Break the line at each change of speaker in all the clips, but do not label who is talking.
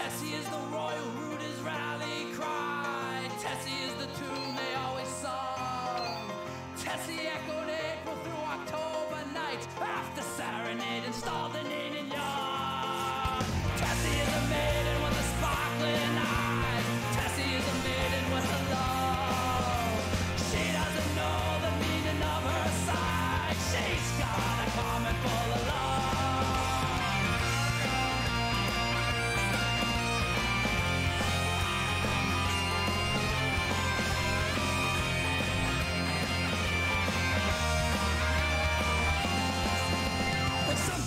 Tessie is the royal rooters rally cry. Tessie is the tune they always sung. Tessie echoed April through October nights after serenade installed the Needed Young. Tessie is a maiden with a sparkling eyes. Tessie is a maiden with a love. She doesn't know the meaning of her side. She's got a comment full of love.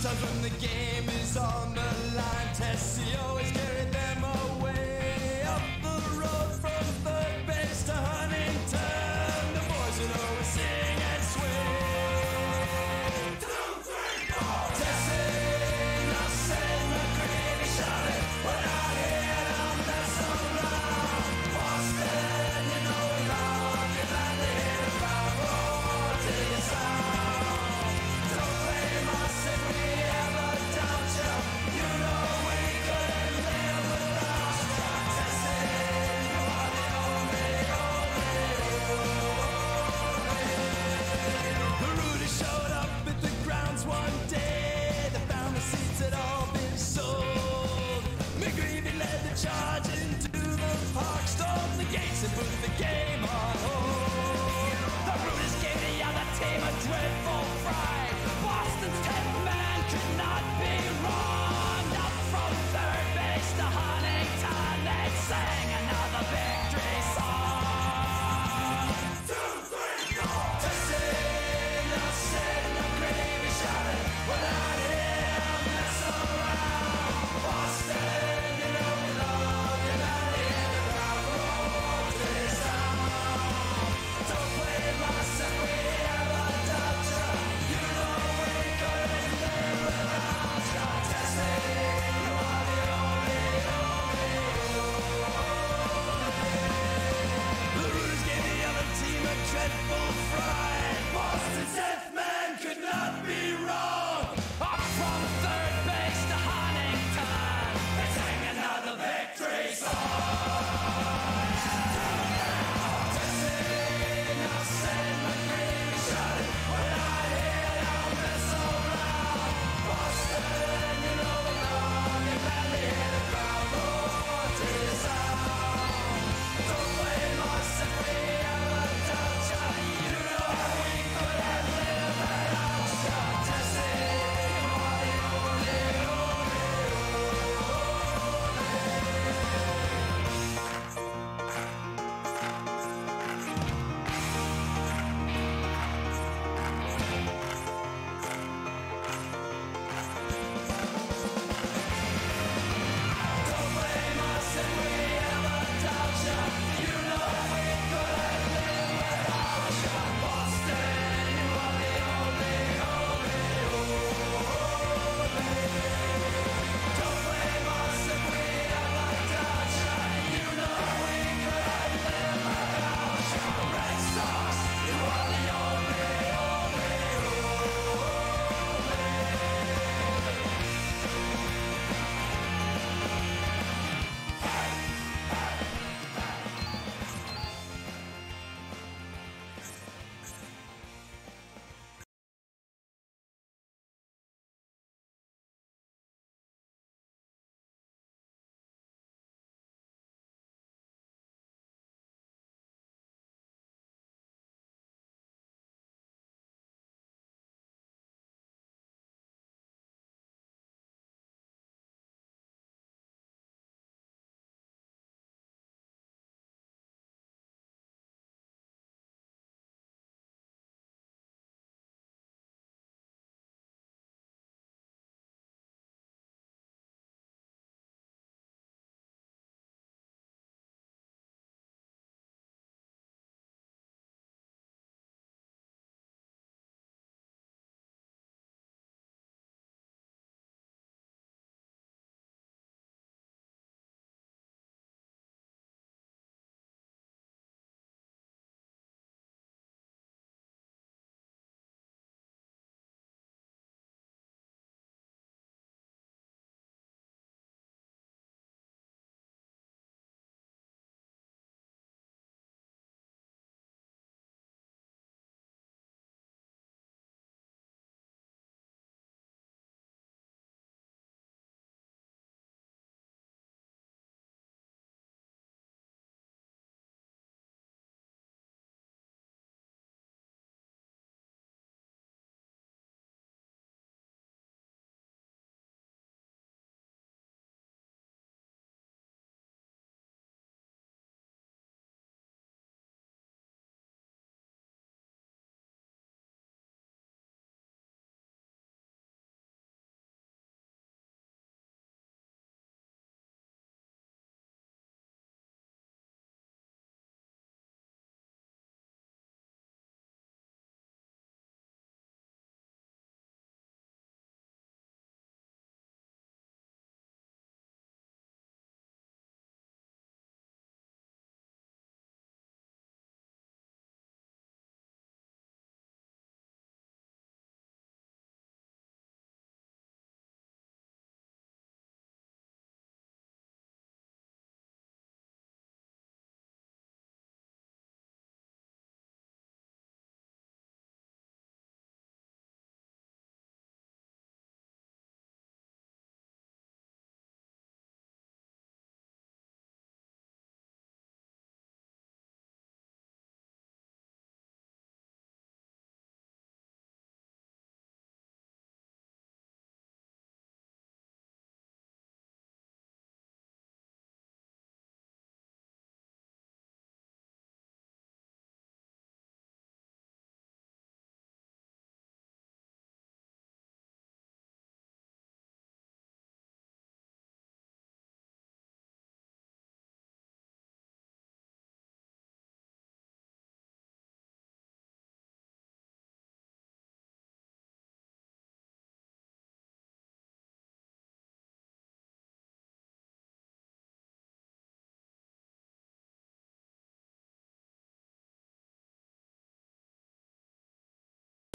Sometimes when the game is on the line, Tessie always gets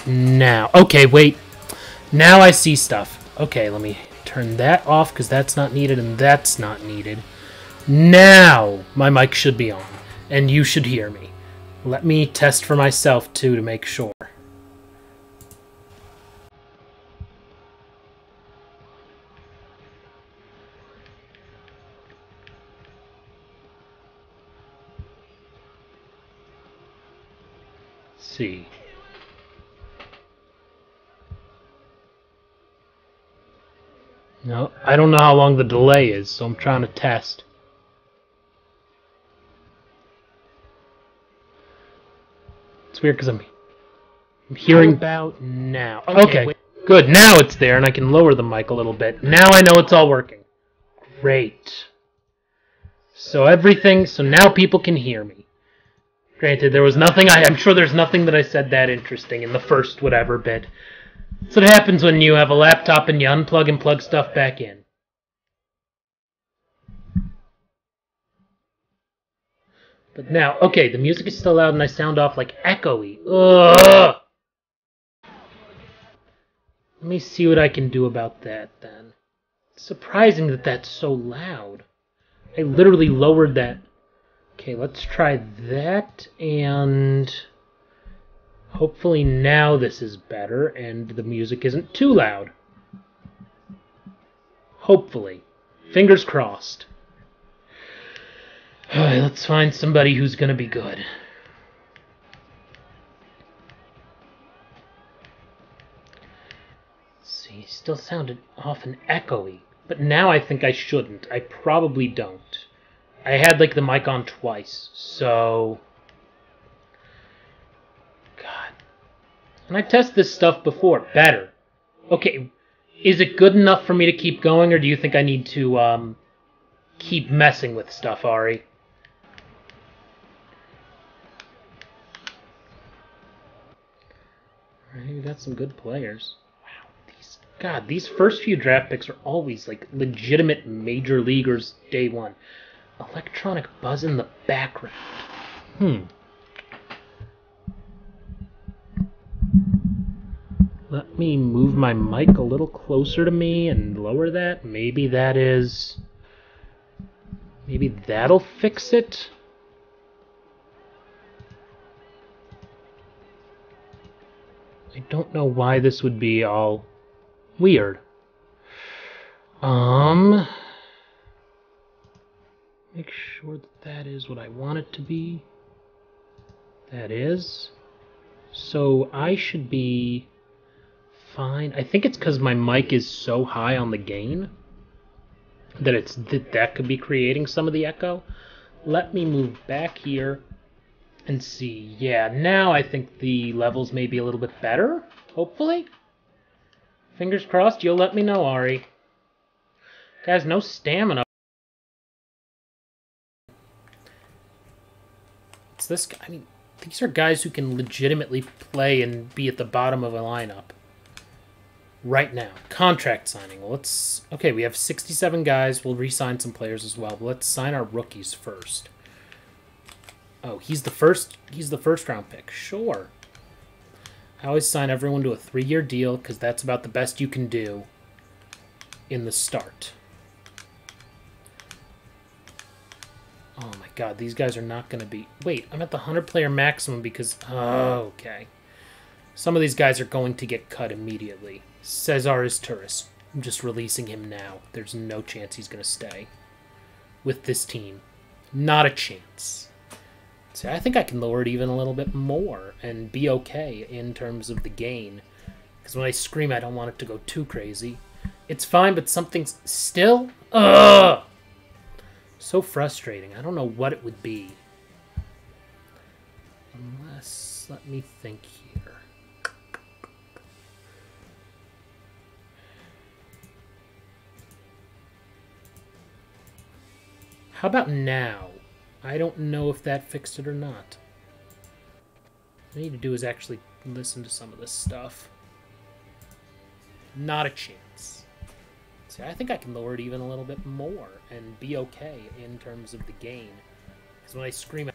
now? Okay, wait. Now I see stuff. Okay, let me turn that off because that's not needed and that's not needed. Now my mic should be on and you should hear me. Let me test for myself too to make sure. See. No, I don't know how long the delay is, so I'm trying to test. It's weird because I'm hearing about now. Okay, good. Now it's there, and I can lower the mic a little bit. Now I know it's all working. Great. So now people can hear me. Granted, there was nothing, I'm sure there's nothing that I said that interesting in the first whatever bit. That's what happens when you have a laptop and you unplug and plug stuff back in. But now, okay, the music is still loud and I sound off like echoey. Ugh! Let me see what I can do about that then. It's surprising that that's so loud. I literally lowered that. Okay, let's try that, and hopefully now this is better and the music isn't too loud. Hopefully. Fingers crossed. Alright, let's find somebody who's gonna be good. Let's see, still sounded often echoey, but now I think I shouldn't. I probably don't. I had like the mic on twice, so God. And I tested this stuff before. Better. Okay, is it good enough for me to keep going, or do you think I need to keep messing with stuff, Ari? Alright, we got some good players. Wow, these first few draft picks are always like legitimate major leaguers day one. Electronic buzz in the background. Let me move my mic a little closer to me and lower that. Maybe that'll fix it. I don't know why this would be all weird. Make sure that is what I want it to be. That is. So I should be fine. I think it's because my mic is so high on the gain that that could be creating some of the echo. Let me move back here and see. Yeah, now I think the levels may be a little bit better, hopefully. Fingers crossed, you'll let me know, Ari. Guys, no stamina. It's this guy. I mean, these are guys who can legitimately play and be at the bottom of a lineup. Right now. Contract signing. Well, okay, we have 67 guys. We'll re-sign some players as well. But let's sign our rookies first. Oh, he's the first round pick. Sure. I always sign everyone to a 3-year deal because that's about the best you can do in the start. Oh my god, these guys are not going to be... Wait, I'm at the 100-player maximum because... Oh, okay. Some of these guys are going to get cut immediately. Cesar Izturis. I'm just releasing him now. There's no chance he's going to stay with this team. Not a chance. See, I think I can lower it even a little bit more and be okay in terms of the gain. Because when I scream, I don't want it to go too crazy. It's fine, but something's still... Ugh! So frustrating. I don't know what it would be. Unless... Let me think here. How about now? I don't know if that fixed it or not. What I need to do is actually listen to some of this stuff. Not a chance. See, I think I can lower it even a little bit more and be okay in terms of the gain. Because when I scream...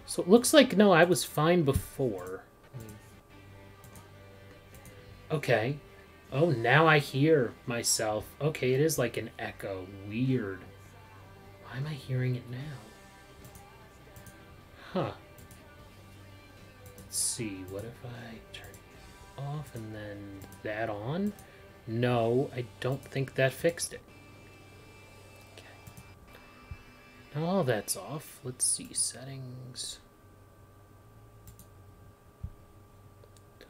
So it looks like, no, I was fine before. Okay. Oh, now I hear myself. Okay, it is like an echo. Weird. Why am I hearing it now? Huh. Let's see. What if I turn it off and then that on? No, I don't think that fixed it. Okay. Now all that's off. Let's see. Settings. Done.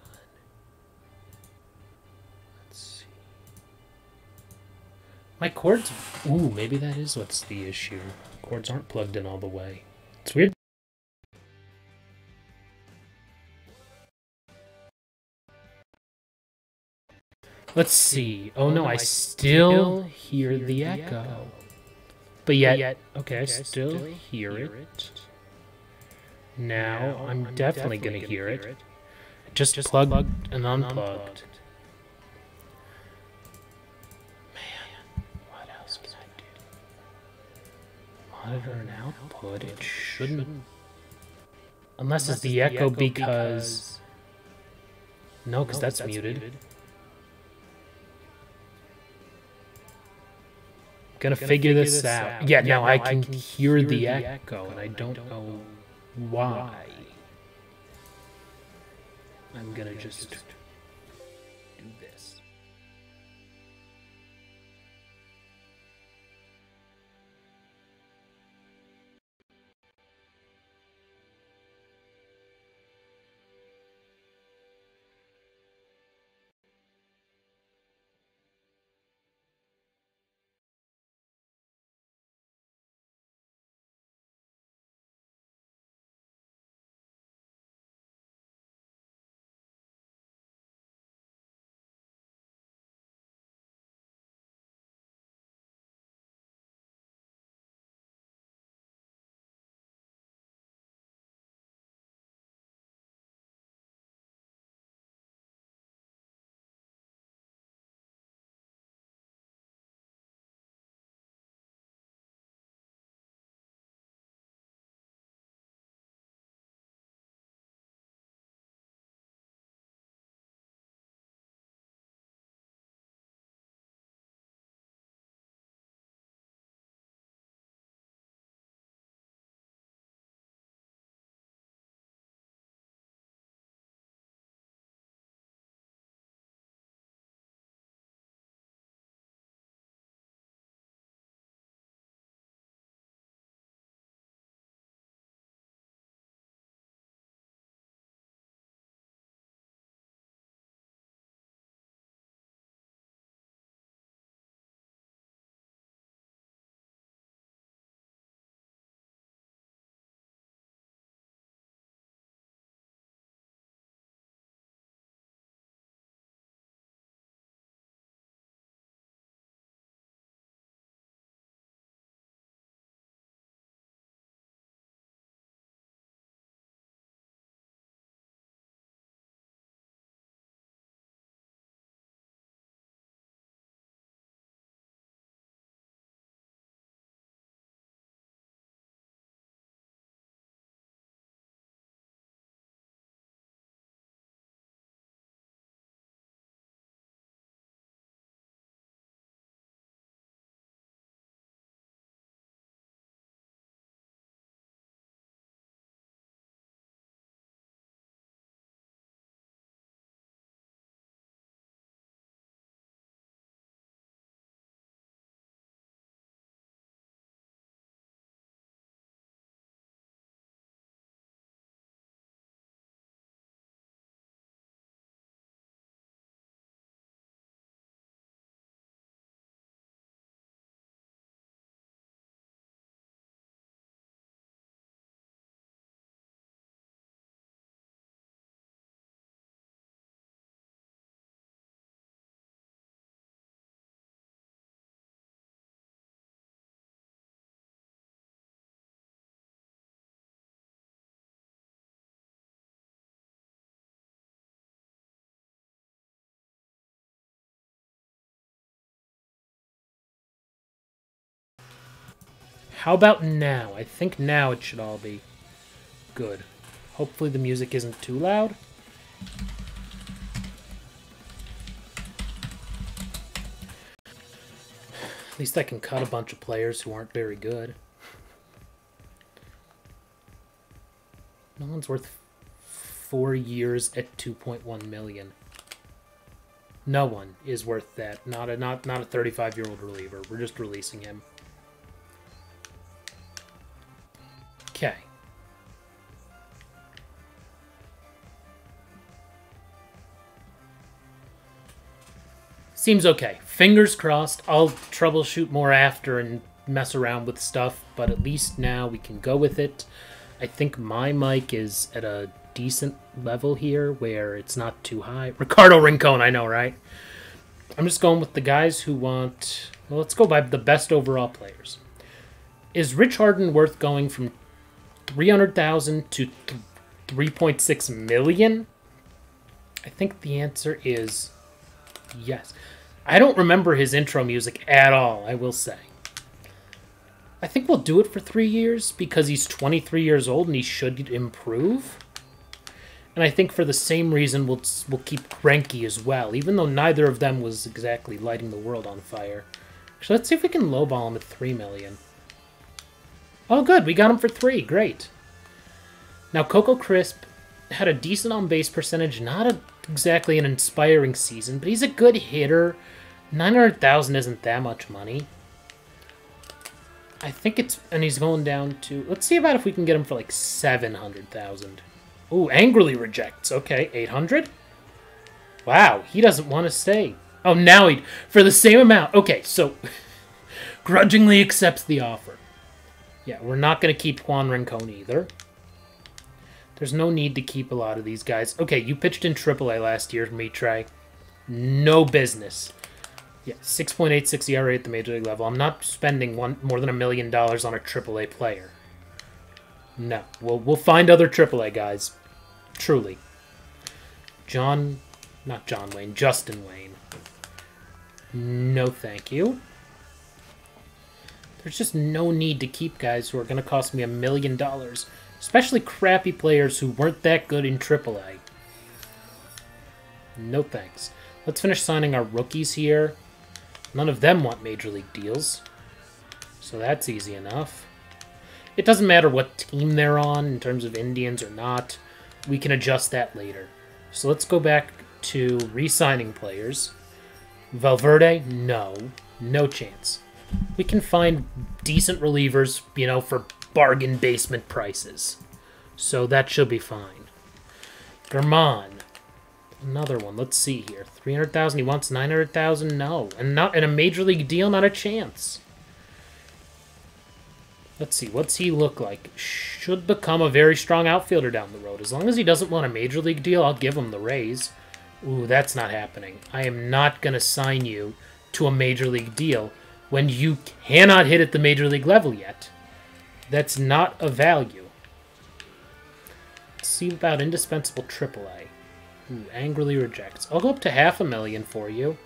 Let's see. My cords... Ooh, maybe that is what's the issue. Cords aren't plugged in all the way. It's weird. Let's see. Oh no, I still hear the echo. But yet, okay, I still hear it. Now, I'm definitely gonna hear it. Just plugged and unplugged. Man, what else can I do? Monitor and output, it shouldn't... Unless it's the echo because... No, because that's muted. Gonna figure this out. Yeah, now I can hear the echo, and I don't know why. I'm gonna just do this. How about now? I think now it should all be good. Hopefully the music isn't too loud. At least I can cut a bunch of players who aren't very good. No one's worth 4 years at 2.1 million. No one is worth that. Not a 35-year-old reliever. We're just releasing him. Okay. Seems okay. Fingers crossed. I'll troubleshoot more after and mess around with stuff, but at least now we can go with it. I think my mic is at a decent level here where it's not too high. Ricardo Rincon, I know, right? I'm just going with the guys who want... Well, let's go by the best overall players. Is Rich Harden worth going from 300,000 to 3.6 million? I think the answer is yes. I don't remember his intro music at all, I will say. I think we'll do it for 3 years because he's 23 years old and he should improve. And I think for the same reason we'll keep Greinke as well, even though neither of them was exactly lighting the world on fire. Actually, let's see if we can lowball him at 3 million. Oh, good. We got him for 3. Great. Now, Coco Crisp had a decent on-base percentage. Not exactly an inspiring season, but he's a good hitter. 900,000 isn't that much money. I think it's... And he's going down to... Let's see about if we can get him for like 700,000. Ooh, angrily rejects. Okay, 800? Wow, he doesn't want to stay. Oh, now he... For the same amount. Okay, so... grudgingly accepts the offer. Yeah, we're not going to keep Juan Rincon either. There's no need to keep a lot of these guys. Okay, you pitched in AAA last year, Mitre. No business. Yeah, 6.86 ERA at the Major League level. I'm not spending more than $1 million on a AAA player. No, we'll find other AAA guys. Truly. Justin Wayne. No, thank you. There's just no need to keep guys who are going to cost me $1 million. Especially crappy players who weren't that good in AAA. No thanks. Let's finish signing our rookies here. None of them want Major League deals. So that's easy enough. It doesn't matter what team they're on in terms of Indians or not. We can adjust that later. So let's go back to re-signing players. Valverde? No. No chance. We can find decent relievers, you know, for bargain basement prices. So that should be fine. German. Another one. Let's see here. 300,000. He wants 900,000. No. And not in a major league deal, not a chance. Let's see. What's he look like? Should become a very strong outfielder down the road. As long as he doesn't want a major league deal, I'll give him the raise. Ooh, that's not happening. I am not going to sign you to a major league deal when you cannot hit at the major league level yet. That's not a value. Let's see about indispensable AAA. Ooh, angrily rejects. I'll go up to $500,000 for you.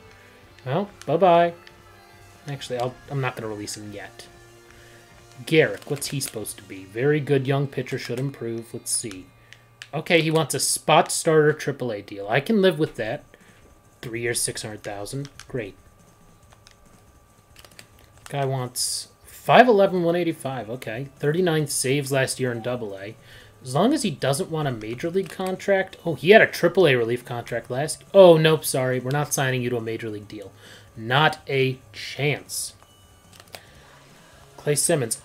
Well, bye-bye. Actually, I'm not going to release him yet. Garrick, what's he supposed to be? Very good young pitcher, should improve. Let's see. Okay, he wants a spot starter AAA deal. I can live with that. 3 years, 600,000. Great. Guy wants 5'11", 185. Okay, 39 saves last year in AA. As long as he doesn't want a major league contract. Oh, he had a AAA relief contract last. Oh, nope, sorry. We're not signing you to a major league deal. Not a chance. Clay Simmons,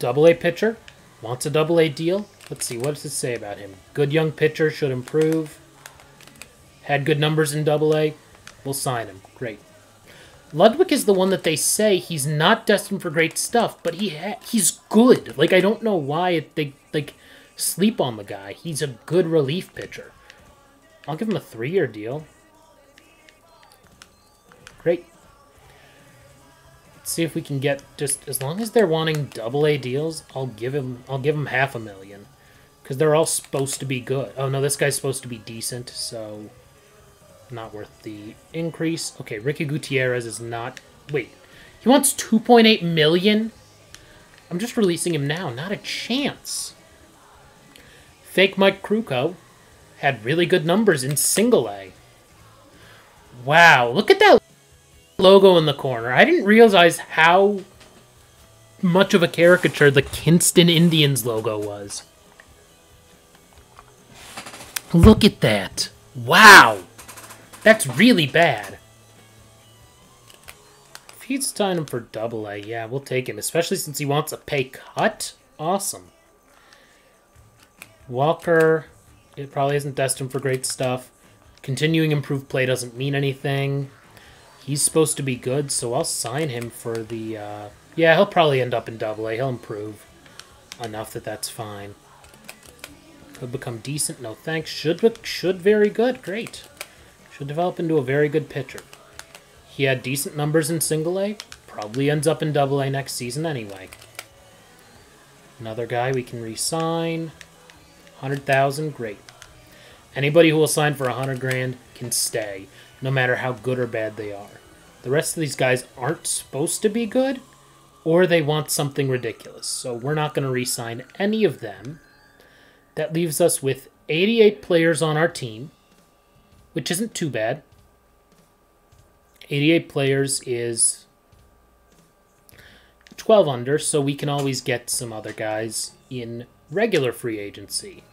AA pitcher. Wants a AA deal. Let's see, what does it say about him? Good young pitcher, should improve. Had good numbers in AA. We'll sign him. Great. Ludwig is the one that they say he's not destined for great stuff, but he's good. Like, I don't know why they sleep on the guy. He's a good relief pitcher. I'll give him a 3-year deal. Great. Let's see if we can get just as long as they're wanting AA deals, I'll give him $500,000 because they're all supposed to be good. Oh no, this guy's supposed to be decent, so not worth the increase. Okay, Ricky Gutierrez is not. Wait, he wants 2.8 million. I'm just releasing him now. Not a chance. Fake Mike Krukow had really good numbers in single A. Wow, look at that. logo in the corner. I didn't realize how much of a caricature the Kinston Indians logo was. Look at that. Wow. That's really bad. If he's signing him for AA, yeah, we'll take him. Especially since he wants a pay cut. Awesome. Walker, it probably isn't destined for great stuff. Continuing improved play doesn't mean anything. He's supposed to be good, so I'll sign him for the... yeah, he'll probably end up in AA. He'll improve enough that that's fine. Could become decent. No thanks. Should very good. Great. Should develop into a very good pitcher. He had decent numbers in single A. Probably ends up in AA next season anyway. Another guy we can re-sign. 100,000. Great. Anybody who will sign for 100 grand can stay, no matter how good or bad they are. The rest of these guys aren't supposed to be good, or they want something ridiculous. So we're not going to re-sign any of them. That leaves us with 88 players on our team, which isn't too bad. 88 players is 12 under, so we can always get some other guys in regular free agency.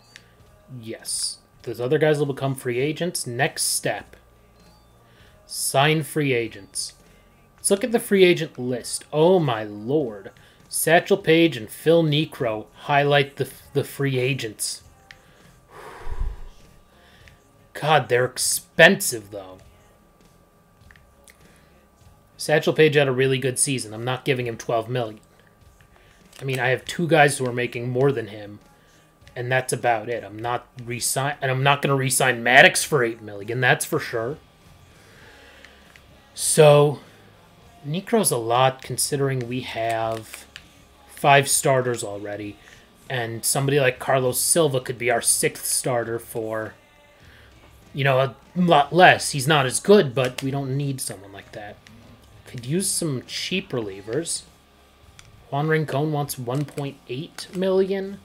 Yes, those other guys will become free agents. Next step. Sign free agents. Let's look at the free agent list. Oh my lord. Satchel Paige and Phil Niekro highlight the free agents. God, they're expensive though. Satchel Paige had a really good season. I'm not giving him $12 million. I mean, I have two guys who are making more than him, and that's about it. I'm not going to re-sign Maddox for $8 million. That's for sure. So, Niekro's a lot considering we have 5 starters already, and somebody like Carlos Silva could be our 6th starter for, you know, a lot less. He's not as good, but we don't need someone like that. Could use some cheap relievers. Juan Rincon wants $1.8 million.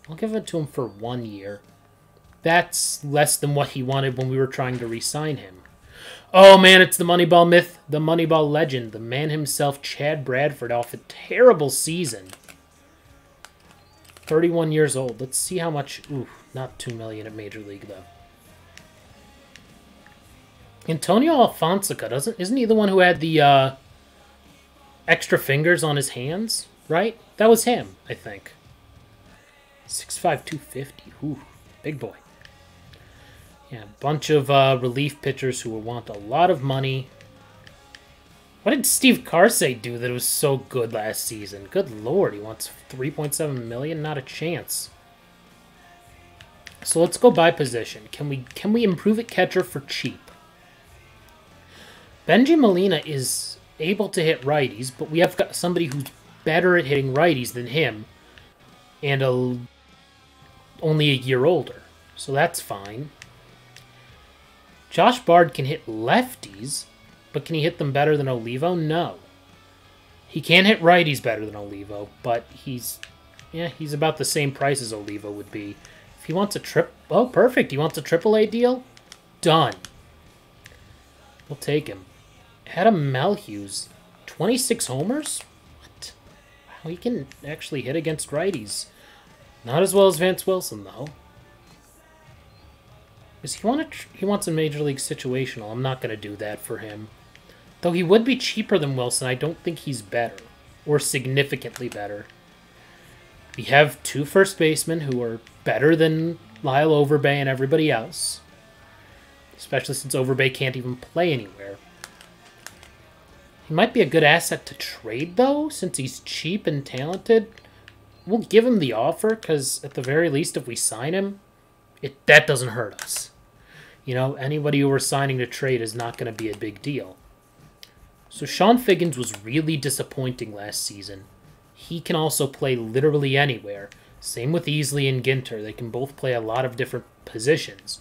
I'll give it to him for 1 year. That's less than what he wanted when we were trying to re-sign him. Oh man, it's the Moneyball myth, the Moneyball legend, the man himself, Chad Bradford, off a terrible season. 31 years old. Let's see how much... Ooh, not $2 million at Major League, though. Antonio Alfonseca, isn't he the one who had the extra fingers on his hands? Right? That was him, I think. 6'5", 250. Ooh, big boy. Yeah, a bunch of relief pitchers who will want a lot of money. What did Steve Karsay do that was so good last season? Good lord, he wants $3.7 million? Not a chance. So let's go by position. Can we improve at catcher for cheap? Benji Molina is able to hit righties, but we have got somebody who's better at hitting righties than him, and only a year older. So that's fine. Josh Bard can hit lefties, but can he hit them better than Olivo? No. He can hit righties better than Olivo, but he's about the same price as Olivo would be. If he wants oh, perfect. He wants a AAA deal? Done. We'll take him. Adam Malhughes, 26 homers? What? Wow, he can actually hit against righties. Not as well as Vance Wilson, though. He wants a Major League situational. I'm not going to do that for him. Though he would be cheaper than Wilson, I don't think he's better. Or significantly better. We have 2 first basemen who are better than Lyle Overbay and everybody else. Especially since Overbay can't even play anywhere. He might be a good asset to trade, though, since he's cheap and talented. We'll give him the offer, because at the very least, if we sign him, that doesn't hurt us. You know, anybody who we're signing to trade is not going to be a big deal. So Sean Figgins was really disappointing last season. He can also play literally anywhere. Same with Easley and Ginter. They can both play a lot of different positions.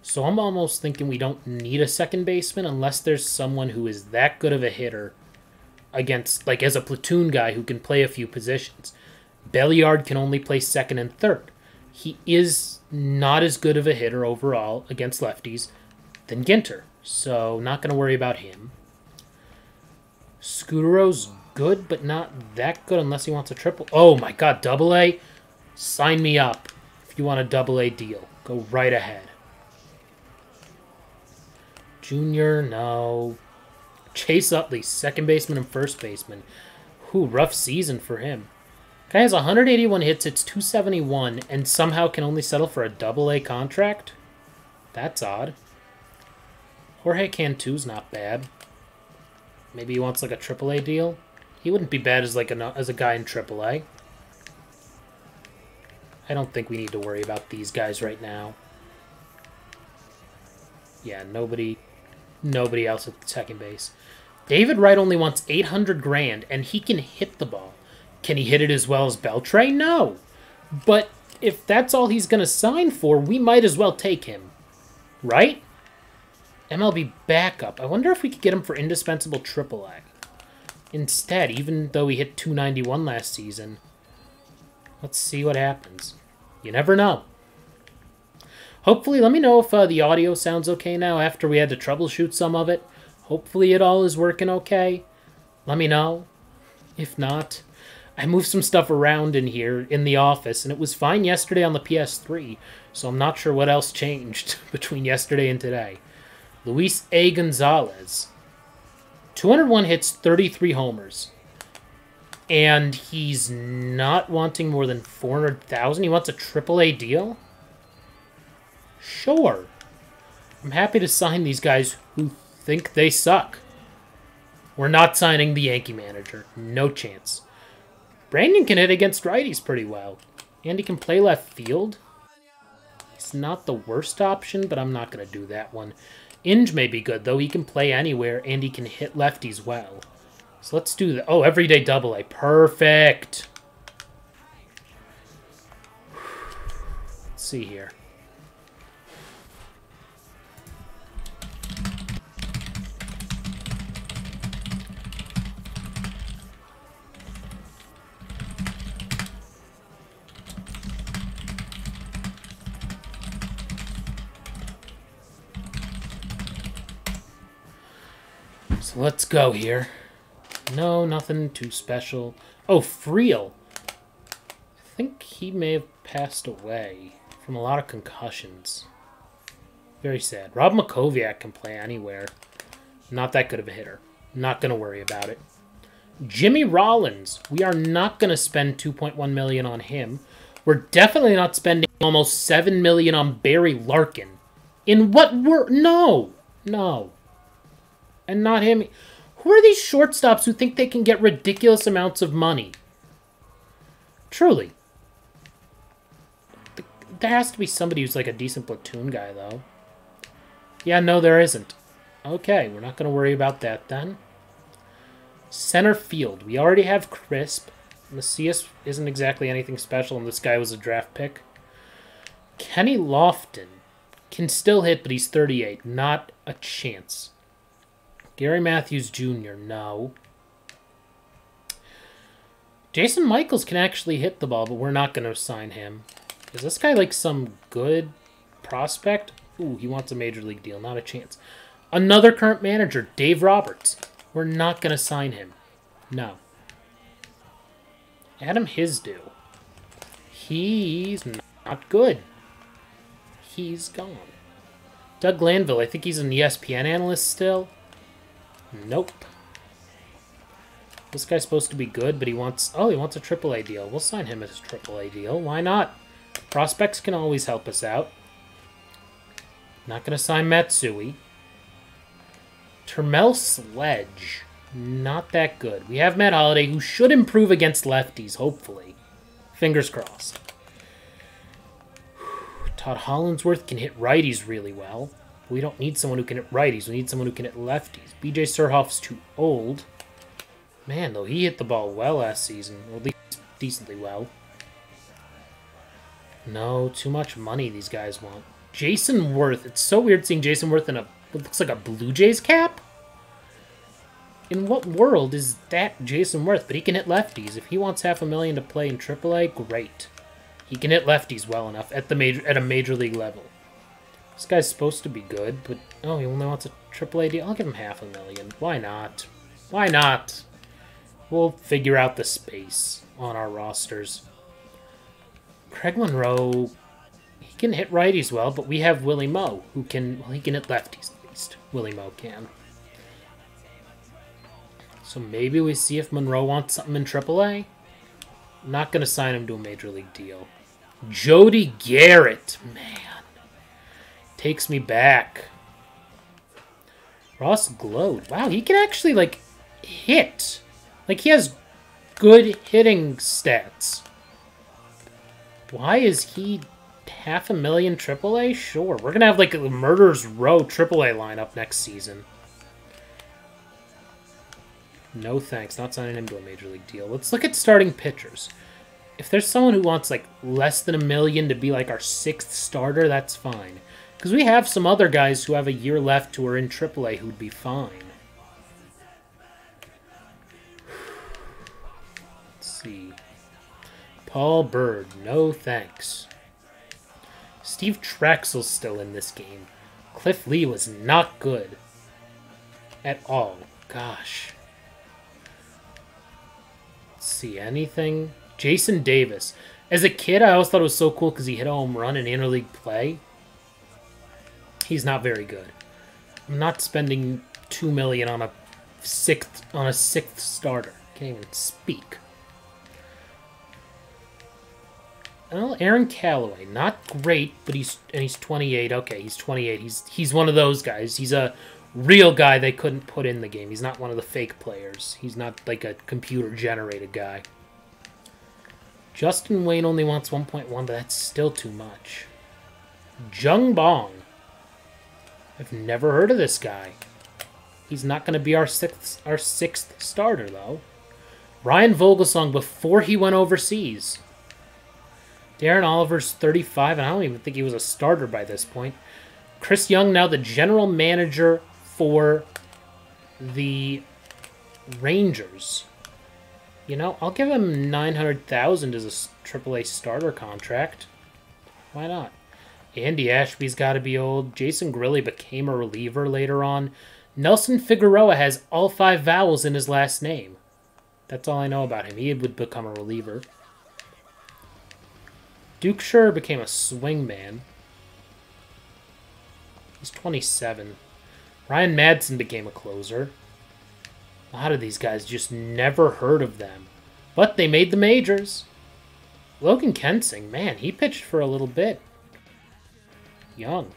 So I'm almost thinking we don't need a second baseman unless there's someone who is that good of a hitter against, like as a platoon guy who can play a few positions. Belliard can only play second and third. He is not as good of a hitter overall against lefties than Ginter, so not going to worry about him. Scudero's good, but not that good unless he wants a triple. Oh my god, double A? Sign me up if you want a double A deal. Go right ahead. Junior, no. Chase Utley, second baseman and first baseman. Whew, rough season for him. Guy has 181 hits, it's 271, and somehow can only settle for a double A contract? That's odd. Jorge Cantu's not bad. Maybe he wants like a triple A deal? He wouldn't be bad as like as a guy in triple A. I don't think we need to worry about these guys right now. Yeah, nobody else at second base. David Wright only wants 800 grand, and he can hit the ball. Can he hit it as well as Beltre? No. But if that's all he's going to sign for, we might as well take him. Right? MLB backup. I wonder if we could get him for indispensable AAA. Instead, even though he hit 291 last season. Let's see what happens. You never know. Hopefully, let me know if the audio sounds okay now after we had to troubleshoot some of it. Hopefully it all is working okay. Let me know. If not, I moved some stuff around in here in the office, and it was fine yesterday on the PS3, so I'm not sure what else changed between yesterday and today. Luis A. Gonzalez. 201 hits, 33 homers. And he's not wanting more than 400,000. He wants a AAA deal? Sure. I'm happy to sign these guys who think they suck. We're not signing the Yankee manager. No chance. Brandon can hit against righties pretty well. And he can play left field. He's not the worst option, but I'm not going to do that one. Inge may be good, though. He can play anywhere, and he can hit lefties well. So let's do that. Oh, everyday double A. Perfect. Let's see here. So let's go here. No, nothing too special. Oh, Friel. I think he may have passed away from a lot of concussions. Very sad. Rob Makoviak can play anywhere. Not that good of a hitter. Not going to worry about it. Jimmy Rollins. We are not going to spend $2.1 million on him. We're definitely not spending almost $7 million on Barry Larkin. In what world? No. No. And not him. Who are these shortstops who think they can get ridiculous amounts of money? Truly. There has to be somebody who's like a decent platoon guy, though. Yeah, no, there isn't. Okay, we're not going to worry about that then. Center field. We already have Crisp. Macias isn't exactly anything special, and this guy was a draft pick. Kenny Lofton can still hit, but he's 38. Not a chance. Gary Matthews Jr., no. Jason Michaels can actually hit the ball, but we're not going to sign him. Is this guy like some good prospect? Ooh, he wants a major league deal. Not a chance. Another current manager, Dave Roberts. We're not going to sign him. No. Adam Hisdue. He's not good. He's gone. Doug Glanville. I think he's an ESPN analyst still. Nope. This guy's supposed to be good, but he wants... Oh, he wants a AAA deal. We'll sign him as a AAA deal. Why not? Prospects can always help us out. Not going to sign Matsui. Termel Sledge. Not that good. We have Matt Holliday, who should improve against lefties, hopefully. Fingers crossed. Todd Hollandsworth can hit righties really well. We don't need someone who can hit righties. We need someone who can hit lefties. BJ Surhoff's too old. Man, though, he hit the ball well last season. Or at least decently well. No, too much money these guys want. Jason Worth. It's so weird seeing Jason Worth in what looks like a Blue Jays cap. In what world is that Jason Worth? But he can hit lefties. If he wants $500,000 to play in AAA, great. He can hit lefties well enough at a major league level. This guy's supposed to be good, but oh, he only wants a AAA deal. I'll give him $500,000. Why not? Why not? We'll figure out the space on our rosters. Craig Monroe, he can hit righties well, but we have Willie Moe, who can, well, he can hit lefties at least. Willie Moe can. So maybe we see if Monroe wants something in AAA. I'm not going to sign him to a major league deal. Jody Garrett, man. Takes me back. Ross Glode. Wow, he can actually, like, hit. Like, he has good hitting stats. Why is he $500,000 AAA? Sure. We're going to have, like, a Murderers Row AAA lineup next season. No thanks. Not signing him to a major league deal. Let's look at starting pitchers. If there's someone who wants, like, less than $1 million to be, like, our 6th starter, that's fine. Because we have some other guys who have a year left who are in AAA who'd be fine. Let's see. Paul Bird, no thanks. Steve Traxel's still in this game. Cliff Lee was not good. At all. Gosh. Let's see, anything? Jason Davis. As a kid, I always thought it was so cool because he hit a home run in interleague play. He's not very good. I'm not spending $2 million on a sixth starter. Can't even speak. Well, Aaron Callaway, not great, but he's 28. Okay, he's 28. He's one of those guys. He's a real guy they couldn't put in the game. He's not one of the fake players. He's not like a computer-generated guy. Justin Wayne only wants 1.1, but that's still too much. Jung Bong. I've never heard of this guy. He's not going to be our sixth starter, though. Ryan Vogelsong before he went overseas. Darren Oliver's 35, and I don't even think he was a starter by this point. Chris Young, now the general manager for the Rangers. You know, I'll give him $900,000 as a AAA starter contract. Why not? Andy Ashby's got to be old. Jason Grilly became a reliever later on. Nelson Figueroa has all 5 vowels in his last name. That's all I know about him. He would become a reliever. Duke Schur became a swingman. He's 27. Ryan Madsen became a closer. A lot of these guys just never heard of them. But they made the majors. Logan Kensing, man, he pitched for a little bit. Young.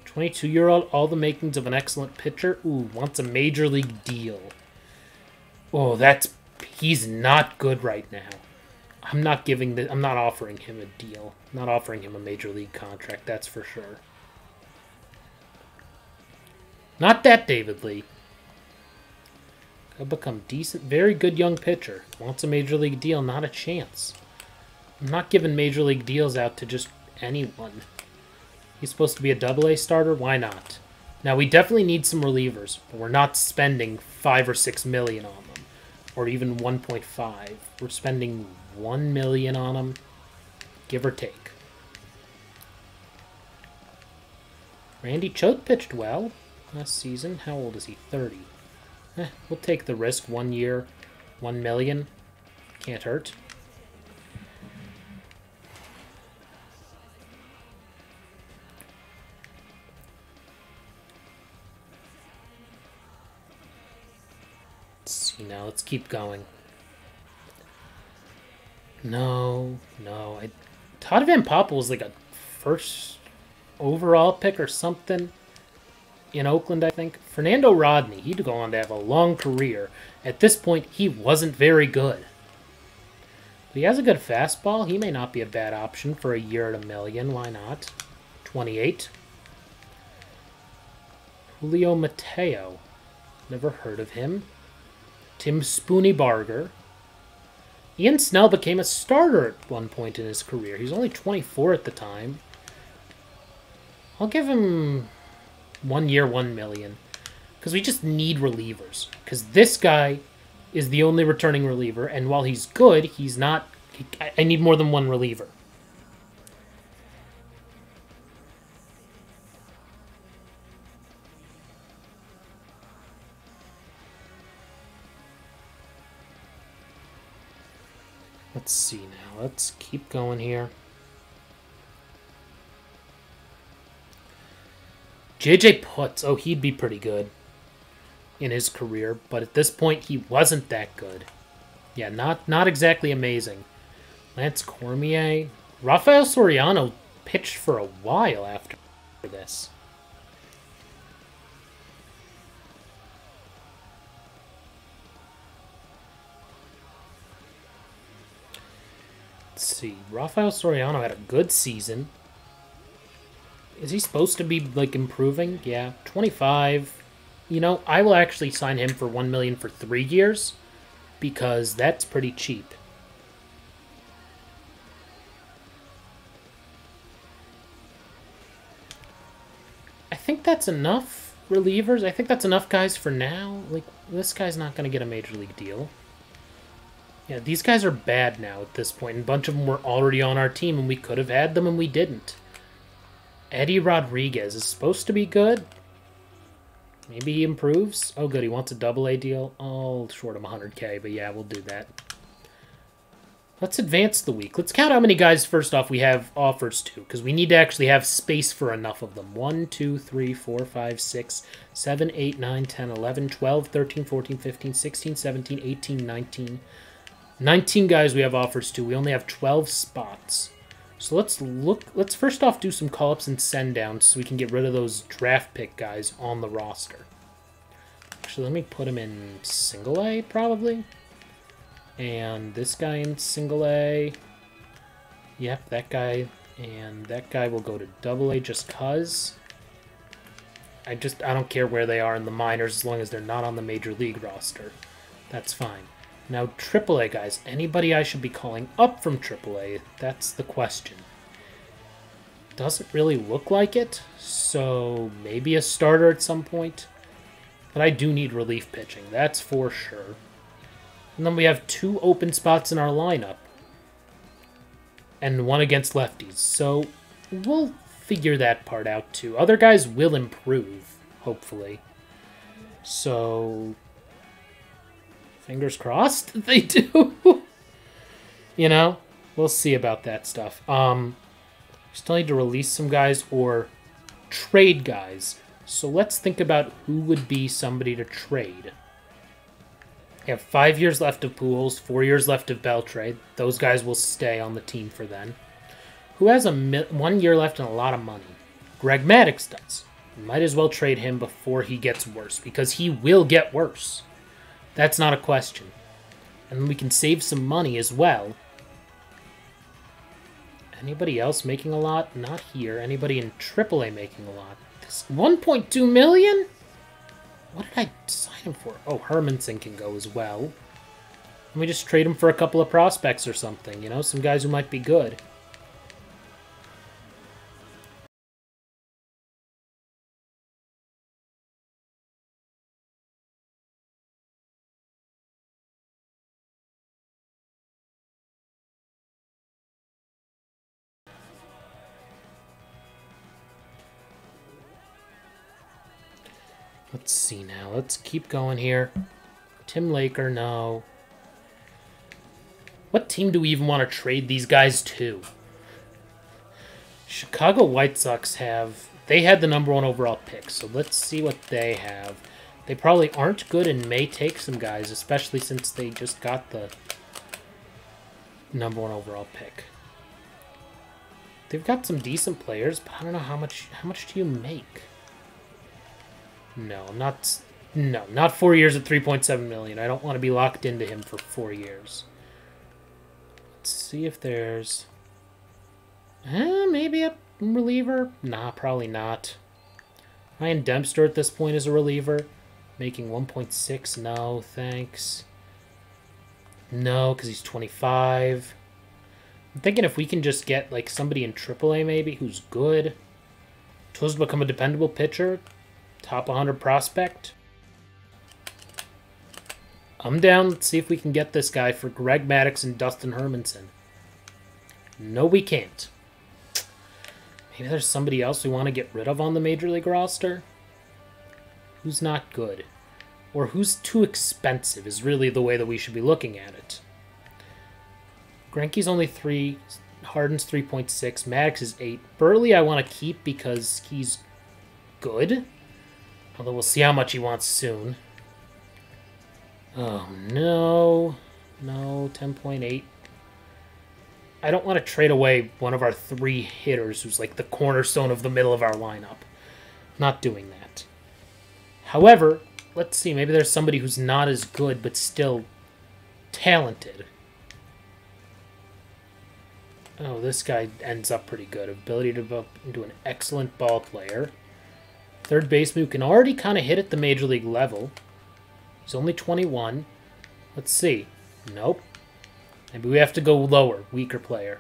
22-year-old, all the makings of an excellent pitcher. Ooh, wants a major league deal. Oh, he's not good right now. I'm not offering him a deal. I'm not offering him a major league contract, that's for sure. Not that David Lee. Could become decent, very good young pitcher. Wants a major league deal, not a chance. I'm not giving major league deals out to just anyone. He's supposed to be a AA starter? Why not? Now, we definitely need some relievers, but we're not spending $5 or $6 million on them, or even 1.5. We're spending $1 million on them, give or take. Randy Choate pitched well last season. How old is he? 30. We'll take the risk. 1 year, $1 million. Can't hurt. Let's see now. Let's keep going. No. Todd Van Poppel was like a first overall pick or something in Oakland, I think. Fernando Rodney, he'd go on to have a long career. At this point, he wasn't very good. But he has a good fastball. He may not be a bad option for a year at $1 million. Why not? 28. Julio Mateo. Never heard of him. Tim Spoony Barger. Ian Snell became a starter at one point in his career. He was only 24 at the time. I'll give him 1 year, $1 million. Because we just need relievers. Because this guy is the only returning reliever, and while he's good, he's not... I need more than one reliever. Let's see now. Let's keep going here. JJ Putz. Oh, he'd be pretty good in his career, but at this point, he wasn't that good. Yeah, not exactly amazing. Lance Cormier. Rafael Soriano pitched for a while after this. Let's see. Rafael Soriano had a good season. Is he supposed to be, like, improving? Yeah. 25. You know, I will actually sign him for $1 million for 3 years, because that's pretty cheap. I think that's enough relievers. I think that's enough guys for now. Like, this guy's not going to get a major league deal. Yeah, these guys are bad now at this point. And a bunch of them were already on our team, and we could have had them, and we didn't. Eddie Rodriguez is supposed to be good. Maybe he improves. Oh, good. He wants a double-A deal. I'll short him 100K, but yeah, we'll do that. Let's advance the week. Let's count how many guys, first off, we have offers to, because we need to actually have space for enough of them. 1, 2, 3, 4, 5, 6, 7, 8, 9, 10, 11, 12, 13, 14, 15, 16, 17, 18, 19. 19 guys we have offers to. We only have 12 spots. So let's first off do some call-ups and send-downs so we can get rid of those draft pick guys on the roster. Actually, let me put him in single A, probably. And this guy in single A. Yep, that guy. And that guy will go to double A just cuz. I don't care where they are in the minors as long as they're not on the major league roster. That's fine. Now, AAA guys. Anybody I should be calling up from AAA? That's the question. Doesn't really look like it, so maybe a starter at some point. But I do need relief pitching, that's for sure. And then we have 2 open spots in our lineup. And 1 against lefties, so we'll figure that part out too. Other guys will improve, hopefully. So... fingers crossed they do. You know, we'll see about that stuff. Still need to release some guys or trade guys. So let's think about who would be somebody to trade. We have 5 years left of Pujols, 4 years left of Beltre. Those guys will stay on the team for then. Who has 1 year left and a lot of money? Greg Maddux does. Might as well trade him before he gets worse, because he will get worse. That's not a question. And we can save some money as well. Anybody else making a lot? Not here. Anybody in AAA making a lot? This 1.2 million? What did I sign him for? Oh, Hermanson can go as well. Let me just trade him for a couple of prospects or something, you know? Some guys who might be good. Let's see now. Let's keep going here. Tim Laker, no. What team do we even want to trade these guys to? Chicago White Sox have... they had the #1 overall pick, so let's see what they have. They probably aren't good and may take some guys, especially since they just got the #1 overall pick. They've got some decent players, but I don't know how much do you make? No, not 4 years at $3.7 million. I don't want to be locked into him for 4 years. Let's see if there's... maybe a reliever? Nah, probably not. Ryan Dempster at this point is a reliever. Making 1.6. No, thanks. No, because he's 25. I'm thinking if we can just get like somebody in AAA maybe who's good. Supposed to become a dependable pitcher. Top 100 prospect. I'm down. Let's see if we can get this guy for Greg Maddux and Dustin Hermanson. No, we can't. Maybe there's somebody else we want to get rid of on the Major League roster. Who's not good? Or who's too expensive is really the way that we should be looking at it. Greinke's only 3. Harden's 3.6. Maddox is 8. Burley I want to keep because he's good. Although we'll see how much he wants soon. Oh, no. No, 10.8. I don't want to trade away one of our 3 hitters who's like the cornerstone of the middle of our lineup. Not doing that. However, let's see. Maybe there's somebody who's not as good but still talented. Oh, this guy ends up pretty good. Ability to develop into an excellent ball player. Third baseman who can already kind of hit at the major league level. He's only 21. Let's see. Nope. Maybe we have to go lower. Weaker player.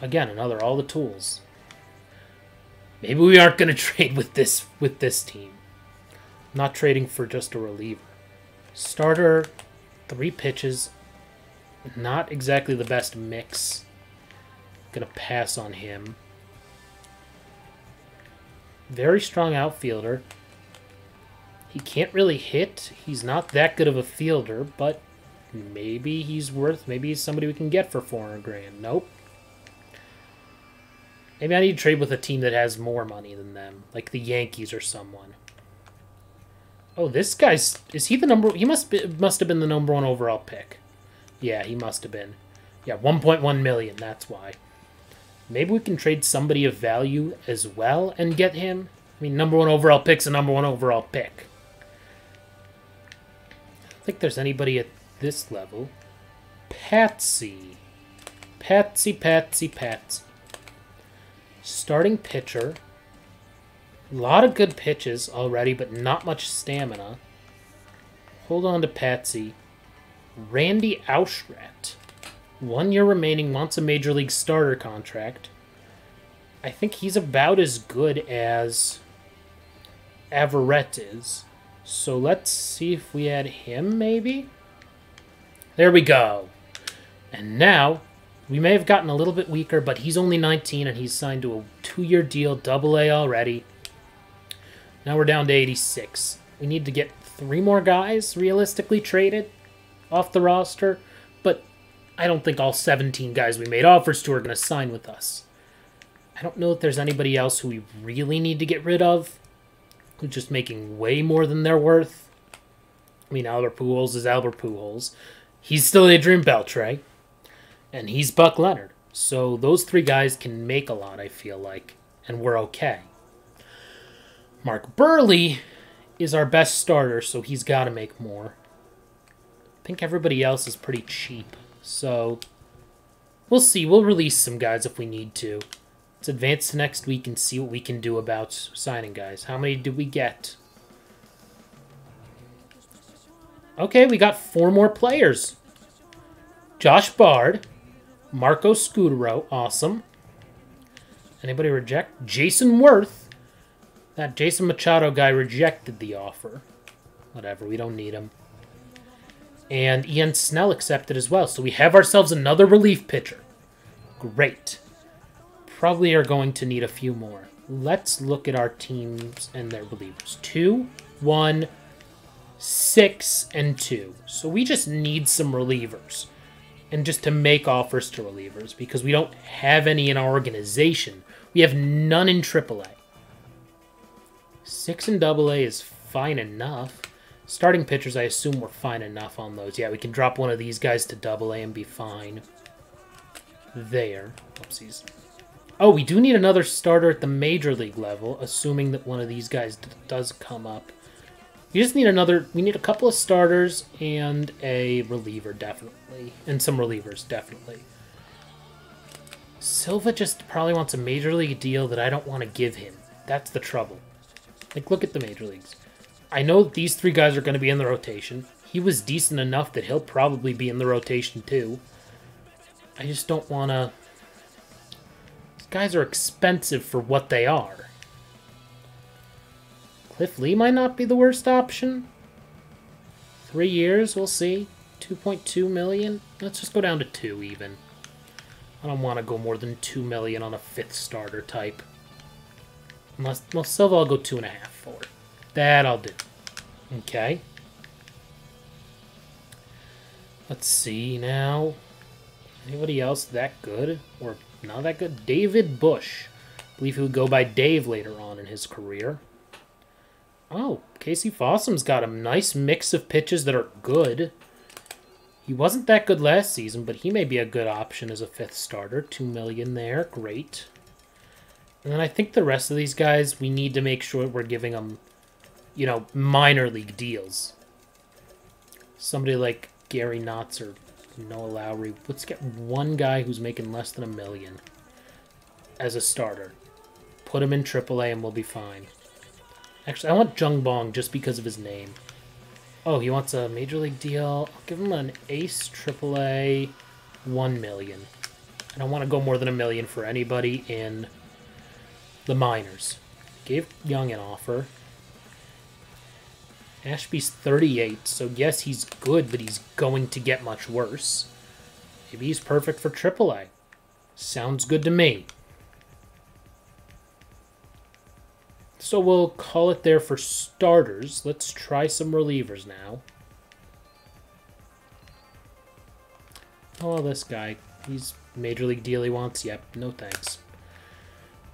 Again, another all the tools. Maybe we aren't going to trade with this team. I'm not trading for just a reliever. Starter, 3 pitches. Not exactly the best mix. Gonna pass on him. Very strong outfielder. He can't really hit. He's not that good of a fielder, but maybe he's somebody we can get for 400 grand. Nope. Maybe I need to trade with a team that has more money than them, like the Yankees or someone. Oh, this guy's... Is he the number... He must have been the number 1 overall pick. Yeah, he must have been. Yeah, 1.1 million, that's why. Maybe we can trade somebody of value as well and get him. I mean, number 1 overall pick's a number 1 overall pick. I don't think there's anybody at this level. Patsy. Patsy. Starting pitcher. A lot of good pitches already, but not much stamina. Hold on to Patsy. Randy Auschrat. 1 year remaining, wants a Major League starter contract. I think he's about as good as Averett is. So let's see if we add him, maybe? There we go. And now, we may have gotten a little bit weaker, but he's only 19 and he's signed to a 2-year deal, AA already. Now we're down to 86. We need to get 3 more guys realistically traded off the roster, but I don't think all 17 guys we made offers to are going to sign with us. I don't know if there's anybody else who we really need to get rid of, who's just making way more than they're worth. I mean, Albert Pujols is Albert Pujols. He's still Adrian Beltre, and he's Buck Leonard. So those 3 guys can make a lot, I feel like, and we're okay. Mark Burley is our best starter, so he's got to make more. I think everybody else is pretty cheap. So, we'll see. We'll release some guys if we need to. Let's advance to next week and see what we can do about signing guys. How many did we get? Okay, we got 4 more players. Josh Bard. Marco Scutaro. Awesome. Anybody reject? Jason Worth. That Jason Machado guy rejected the offer. Whatever, we don't need him. And Ian Snell accepted as well. So we have ourselves another relief pitcher. Great. Probably are going to need a few more. Let's look at our teams and their relievers. 2, 1, 6, and 2. So we just need some relievers. And just to make offers to relievers. Because we don't have any in our organization. We have none in AAA. 6 in AA is fine enough. Starting pitchers, I assume we're fine enough on those. Yeah, we can drop one of these guys to AA and be fine. There. Oopsies. Oh, we do need another starter at the Major League level, assuming that one of these guys does come up. We just need we need a couple of starters and a reliever, definitely. And some relievers, definitely. Silva just probably wants a Major League deal that I don't want to give him. That's the trouble. Like, look at the Major Leagues. I know these 3 guys are going to be in the rotation. He was decent enough that he'll probably be in the rotation too. I just don't want to... These guys are expensive for what they are. Cliff Lee might not be the worst option. 3 years, we'll see. 2.2 million. Let's just go down to 2 even. I don't want to go more than 2 million on a 5th starter type. Unless, well, Silva I'll go 2.5 for. That I'll do. Okay. Let's see now. Anybody else that good? Or not that good? David Bush. I believe he would go by Dave later on in his career. Oh, Casey Fossum's got a nice mix of pitches that are good. He wasn't that good last season, but he may be a good option as a 5th starter. $2 million there. Great. And then I think the rest of these guys, we need to make sure we're giving them, you know, minor league deals. Somebody like Gary Knotts or Noah Lowry. Let's get one guy who's making less than $1 million as a starter. Put him in AAA and we'll be fine. Actually, I want Jung Bong just because of his name. Oh, he wants a major league deal. I'll give him an ace AAA, $1 million. I don't want to go more than $1 million for anybody in the minors. Gave Young an offer. Ashby's 38, so yes, he's good, but he's going to get much worse. Maybe he's perfect for AAA. Sounds good to me. So we'll call it there for starters. Let's try some relievers now. Oh, this guy. He's major league deal he wants. Yep, no thanks.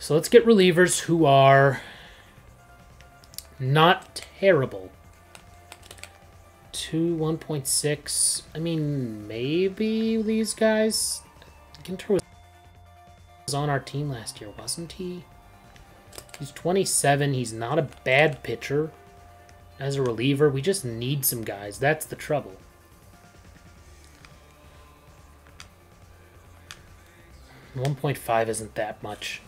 So let's get relievers who are not terrible. 1.6. I mean, maybe these guys. Ginter was on our team last year, wasn't he? He's 27. He's not a bad pitcher. As a reliever, we just need some guys. That's the trouble. $1.5 isn't that much.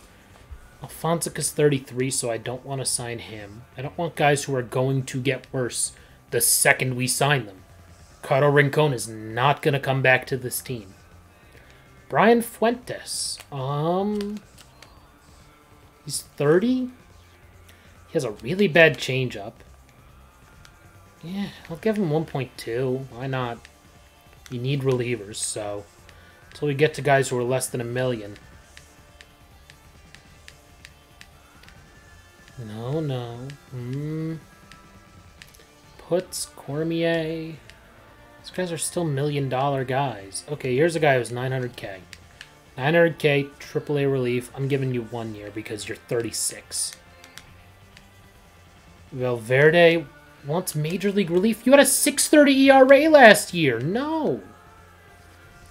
Alfonsica's 33, so I don't want to sign him. I don't want guys who are going to get worse the second we sign them. Carlos Rincon is not going to come back to this team. Brian Fuentes. He's 30. He has a really bad changeup. Yeah, I'll give him 1.2. Why not? You need relievers, so until we get to guys who are less than $1 million. No. Puts, Cormier. These guys are still $1 million guys. Okay, here's a guy who's 900K. 900K, AAA relief. I'm giving you 1 year because you're 36. Valverde wants major league relief. You had a 6.30 ERA last year. No.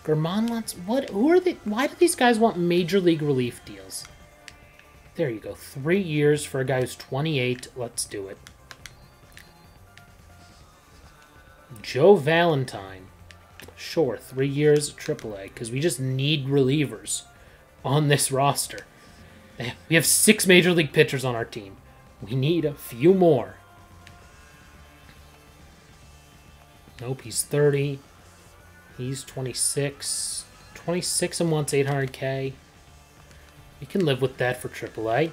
German wants what? Who are they? Why do these guys want major league relief deals? There you go. 3 years for a guy who's 28. Let's do it. Joe Valentine. Sure, 3 years at AAA, because we just need relievers on this roster. We have 6 major league pitchers on our team. We need a few more. Nope, he's 30. He's 26. 26 and wants 800K. We can live with that for AAA.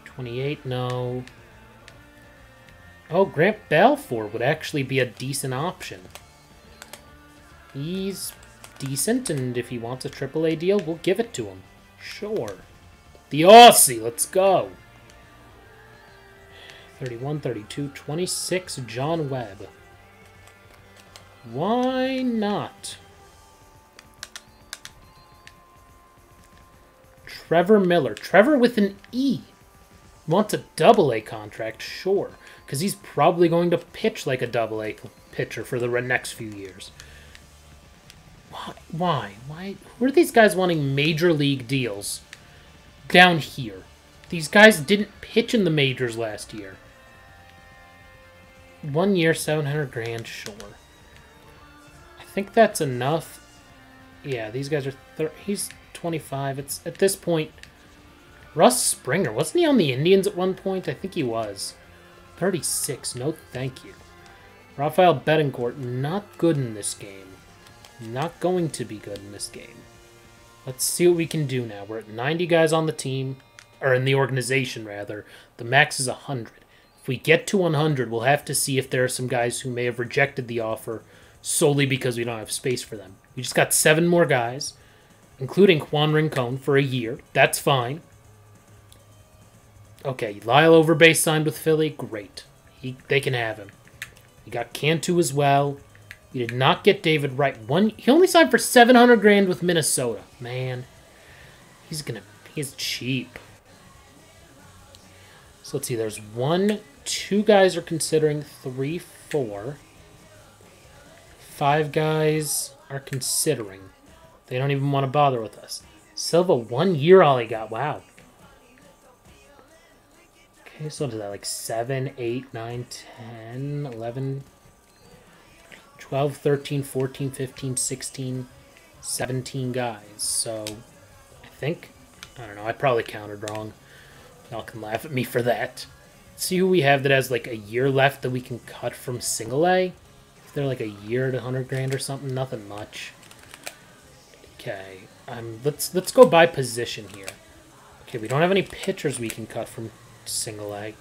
28, no. Oh, Grant Balfour would actually be a decent option. He's decent, and if he wants a AAA deal, we'll give it to him. Sure. The Aussie, let's go. 31, 32, 26, John Webb. Why not? Trevor Miller. Trevor with an E. Wants a AA contract, sure. Because he's probably going to pitch like a AA pitcher for the next few years. Why? Who are these guys wanting major league deals down here? These guys didn't pitch in the majors last year. 1 year, 700 grand, sure. I think that's enough. Yeah, these guys are... he's 25. It's at this point... Russ Springer. Wasn't he on the Indians at one point? I think he was. 36. No, thank you. Rafael Betancourt. Not good in this game. Not going to be good in this game. Let's see what we can do now. We're at 90 guys on the team. Or in the organization, rather. The max is 100. If we get to 100, we'll have to see if there are some guys who may have rejected the offer solely because we don't have space for them. We just got 7 more guys, including Juan Rincon for a year. That's fine. Okay, Lyle Overbase signed with Philly. Great. They can have him. We got Cantu as well. We did not get David Wright. He only signed for $700 grand with Minnesota. Man, he's cheap. So let's see. There's 1, 2 guys are considering, 3, 4. 5 guys are considering. They don't even want to bother with us. Silva, 1 year all he got. Wow. Okay, so what is that, like 7, 8, 9, 10, 11, 12, 13, 14, 15, 16, 17 guys. So, I don't know, I probably counted wrong. Y'all can laugh at me for that. Let's see who we have that has like a year left that we can cut from single A. If they're like a year at 100 grand or something, nothing much. Okay, let's go by position here. Okay, we don't have any pitchers we can cut from single A.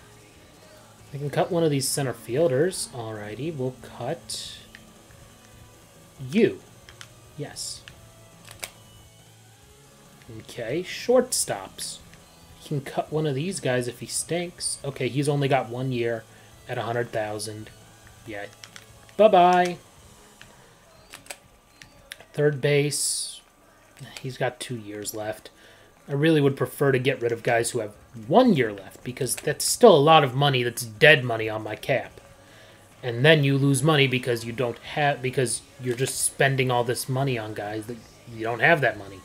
We can cut one of these center fielders. Alrighty, we'll cut you. Yes. Okay, shortstops. We can cut one of these guys if he stinks. Okay, he's only got 1 year at 100,000. Yeah. Bye-bye. Third base. He's got 2 years left. I really would prefer to get rid of guys who have 1 year left, because that's still a lot of money that's dead money on my cap. And then you lose money because because you're just spending all this money on guys that you don't have that money.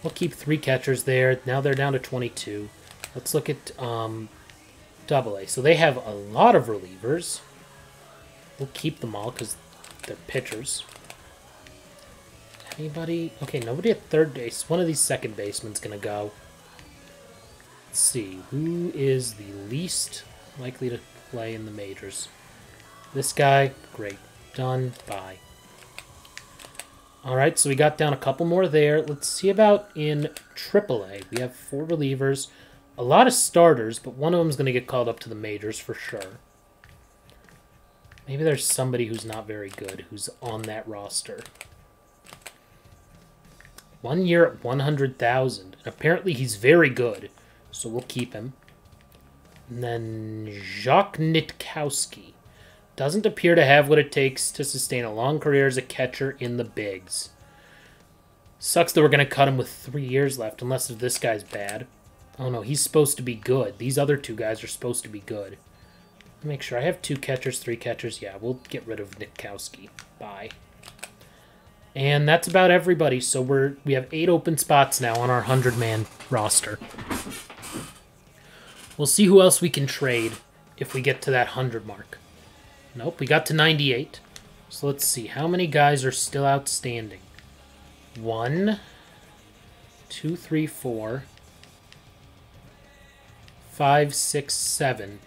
We'll keep 3 catchers there. Now they're down to 22. Let's look at Double A. So they have a lot of relievers. We'll keep them all because they're pitchers. Anybody? Okay, nobody at third base. One of these second basemen's going to go. Let's see. Who is the least likely to play in the majors? This guy. Great. Done. Bye. Alright, so we got down a couple more there. Let's see about in AAA. We have 4 relievers. A lot of starters, but one of them's going to get called up to the majors for sure. Maybe there's somebody who's not very good who's on that roster. 1 year at 100,000. Apparently he's very good, so we'll keep him. And then Jacques Nitkowski. Doesn't appear to have what it takes to sustain a long career as a catcher in the bigs. Sucks that we're going to cut him with 3 years left, unless if this guy's bad. Oh no, he's supposed to be good. These other 2 guys are supposed to be good. Make sure I have 2 catchers, 3 catchers. Yeah, we'll get rid of Nitkowski. Bye. And that's about everybody. So we have 8 open spots now on our 100-man roster. We'll see who else we can trade if we get to that 100 mark. Nope, we got to 98. So let's see. How many guys are still outstanding? 1, 2, 3, 4, 5, 6, 7,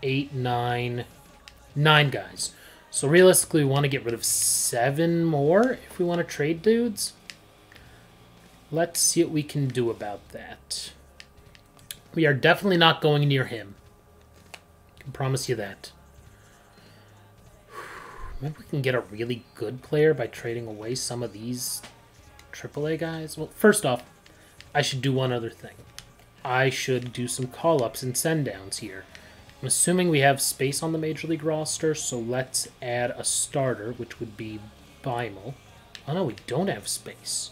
8, 9, 9 guys. So realistically, we want to get rid of 7 more if we want to trade dudes. Let's see what we can do about that. We are definitely not going near him. I can promise you that. Maybe we can get a really good player by trading away some of these AAA guys. Well, first off, I should do one other thing. I should do some call-ups and send-downs here. I'm assuming we have space on the Major League roster, so let's add a starter, which would be Beimel. Oh no, we don't have space.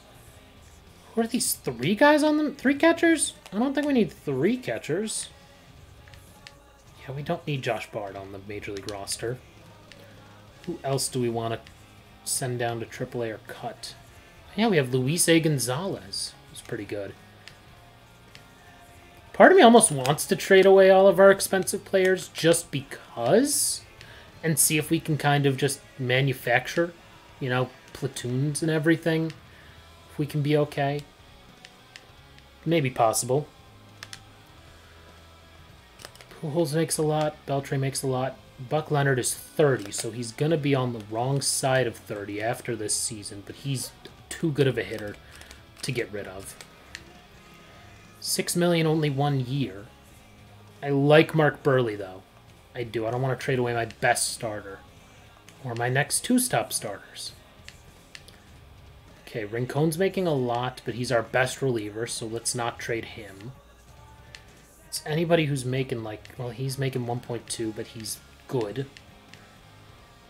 Who are these 3 guys on them? 3 catchers? I don't think we need 3 catchers. Yeah, we don't need Josh Bard on the Major League roster. Who else do we want to send down to AAA or cut? Yeah, we have Luis A. Gonzalez. He's pretty good. Part of me almost wants to trade away all of our expensive players just because, and see if we can kind of just manufacture, you know, platoons and everything. If we can be okay. Maybe possible. Pujols makes a lot. Beltre makes a lot. Buck Leonard is 30, so he's going to be on the wrong side of 30 after this season, but he's too good of a hitter to get rid of. $6 million, only 1 year. I like Mark Burley, though. I do. I don't want to trade away my best starter. Or my next 2 top starters. Okay, Rincon's making a lot, but he's our best reliever, so let's not trade him. It's anybody who's making, like... Well, he's making 1.2, but he's good.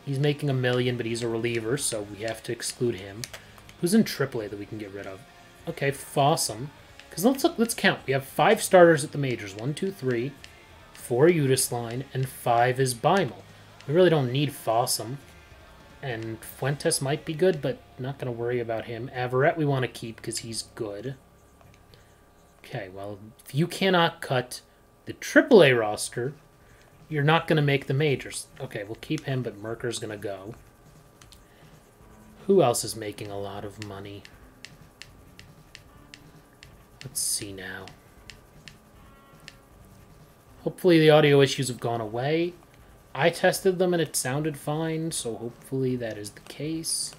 He's making $1 million, but he's a reliever, so we have to exclude him. Who's in AAA that we can get rid of? Okay, Fossum. Because let's count. We have 5 starters at the majors. 1, 2, 3, 4 Udisline, and 5 is Beimel. We really don't need Fossum. And Fuentes might be good, but not going to worry about him. Averett we want to keep because he's good. Okay, well, if you cannot cut the AAA roster, you're not going to make the majors. Okay, we'll keep him, but Merker's going to go. Who else is making a lot of money? Let's see now. Hopefully the audio issues have gone away. I tested them and it sounded fine, so hopefully that is the case.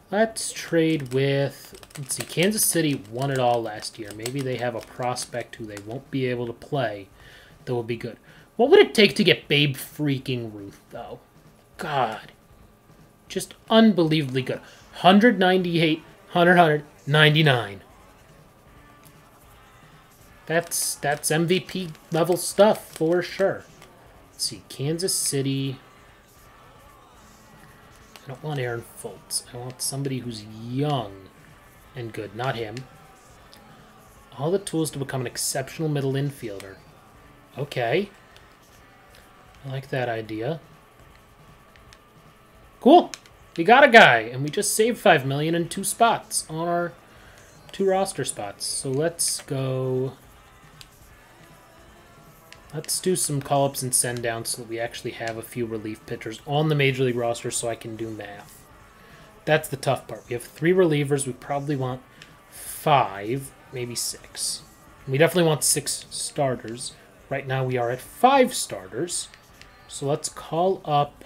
Let's trade with... Let's see, Kansas City won it all last year. Maybe they have a prospect who they won't be able to play that will be good. What would it take to get Babe freaking Ruth, though? God. Just unbelievably good. 198, 199. That's MVP level stuff for sure. Let's see, Kansas City. I don't want Aaron Foltz. I want somebody who's young and good, not him. All the tools to become an exceptional middle infielder. Okay. I like that idea. Cool. We got a guy, and we just saved $5 million in 2 spots on our 2 roster spots. So let's go... Let's do some call-ups and send-downs so that we actually have a few relief pitchers on the Major League roster so I can do math. That's the tough part. We have 3 relievers. We probably want 5, maybe 6. We definitely want 6 starters. Right now we are at 5 starters. So let's call up...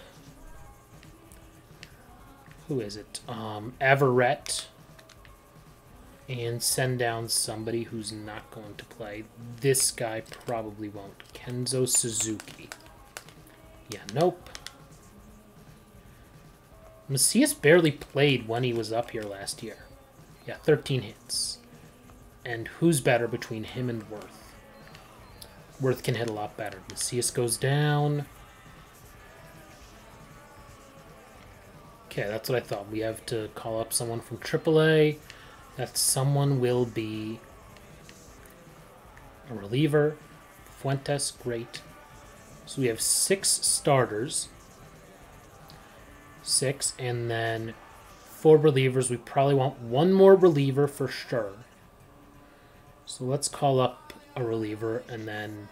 Who is it? Averett. And send down somebody who's not going to play. This guy probably won't. Kenzo Suzuki. Yeah, nope. Macias barely played when he was up here last year. Yeah, 13 hits. And who's better between him and Worth? Worth can hit a lot better. Macias goes down. Okay, that's what I thought. We have to call up someone from AAA. That someone will be a reliever. Fuentes, great. So we have 6 starters. 6, and then 4 relievers. We probably want 1 more reliever for sure. So let's call up a reliever, and then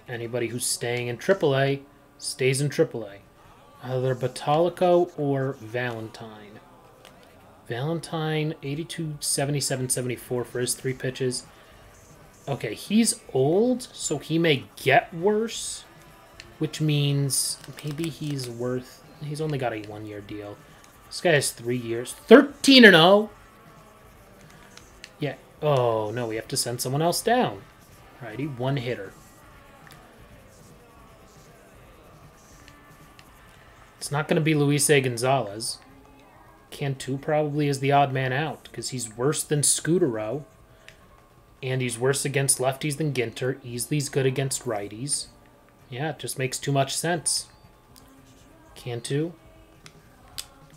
anybody who's staying in AAA stays in AAA. Either Batalico or Valentine. Valentine, 82, 77, 74 for his 3 pitches. Okay, he's old, so he may get worse, which means maybe he's worth... He's only got a 1-year deal. This guy has 3 years. 13-0! Yeah. Oh, no, we have to send someone else down. Righty, 1 hitter. It's not going to be Luis A. Gonzalez. Cantu probably is the odd man out because he's worse than Scutaro. And he's worse against lefties than Ginter. Easley's good against righties. Yeah, it just makes too much sense. Cantu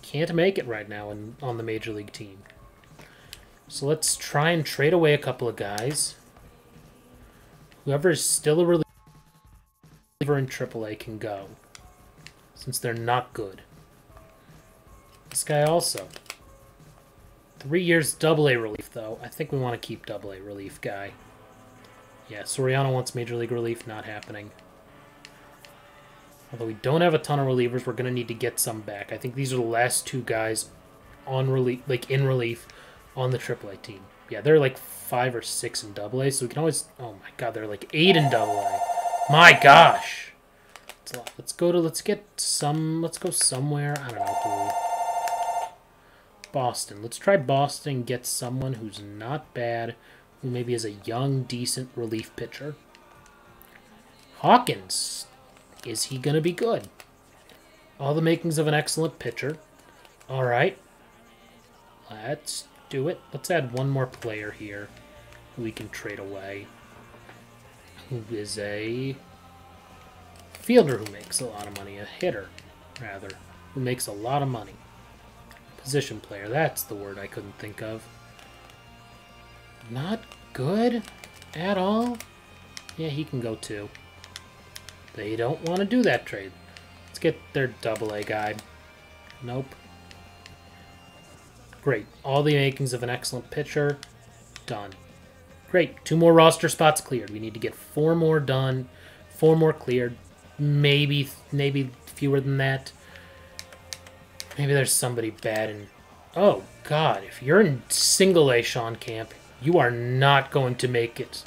can't make it right now on the Major League team. So let's try and trade away a couple of guys. Whoever is still a reliever in AAA can go, since they're not good. This guy also. 3 years AA relief, though. I think we want to keep AA relief guy. Yeah, Soriano wants Major League relief. Not happening. Although we don't have a ton of relievers, we're going to need to get some back. I think these are the last 2 guys on relief, like in relief on the AAA team. Yeah, they're like 5 or 6 in AA, so we can always... Oh my god, they're like 8 in AA. My gosh! That's a lot. Let's go somewhere. I don't know who. Boston. Let's try Boston, get someone who's not bad, who maybe is a young, decent relief pitcher. Hawkins. Is he going to be good? All the makings of an excellent pitcher. All right. Let's do it. Let's add 1 more player here who we can trade away, who is a fielder who makes a lot of money, a hitter. rather, who makes a lot of money. Position player, that's the word I couldn't think of. Not good at all? Yeah, he can go too. They don't want to do that trade. Let's get their AA guy. Nope. Great. All the makings of an excellent pitcher. Done. Great. 2 more roster spots cleared. We need to get 4 more done. 4 more cleared. Maybe fewer than that. Maybe there's somebody bad in... Oh, God. If you're in single A, Sean Camp, you are not going to make it.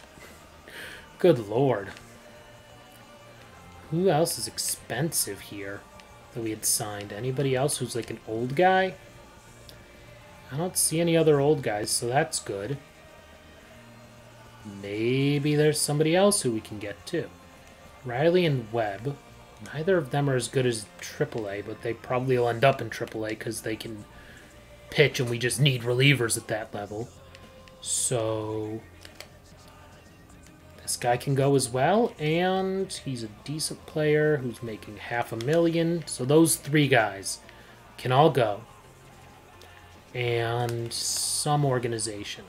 Good Lord. Who else is expensive here that we had signed? Anybody else who's like an old guy? I don't see any other old guys, so that's good. Maybe there's somebody else who we can get too. Riley and Webb. Neither of them are as good as AAA, but they probably will end up in AAA because they can pitch and we just need relievers at that level. So this guy can go as well, and he's a decent player who's making $500,000. So those 3 guys can all go. And some organization.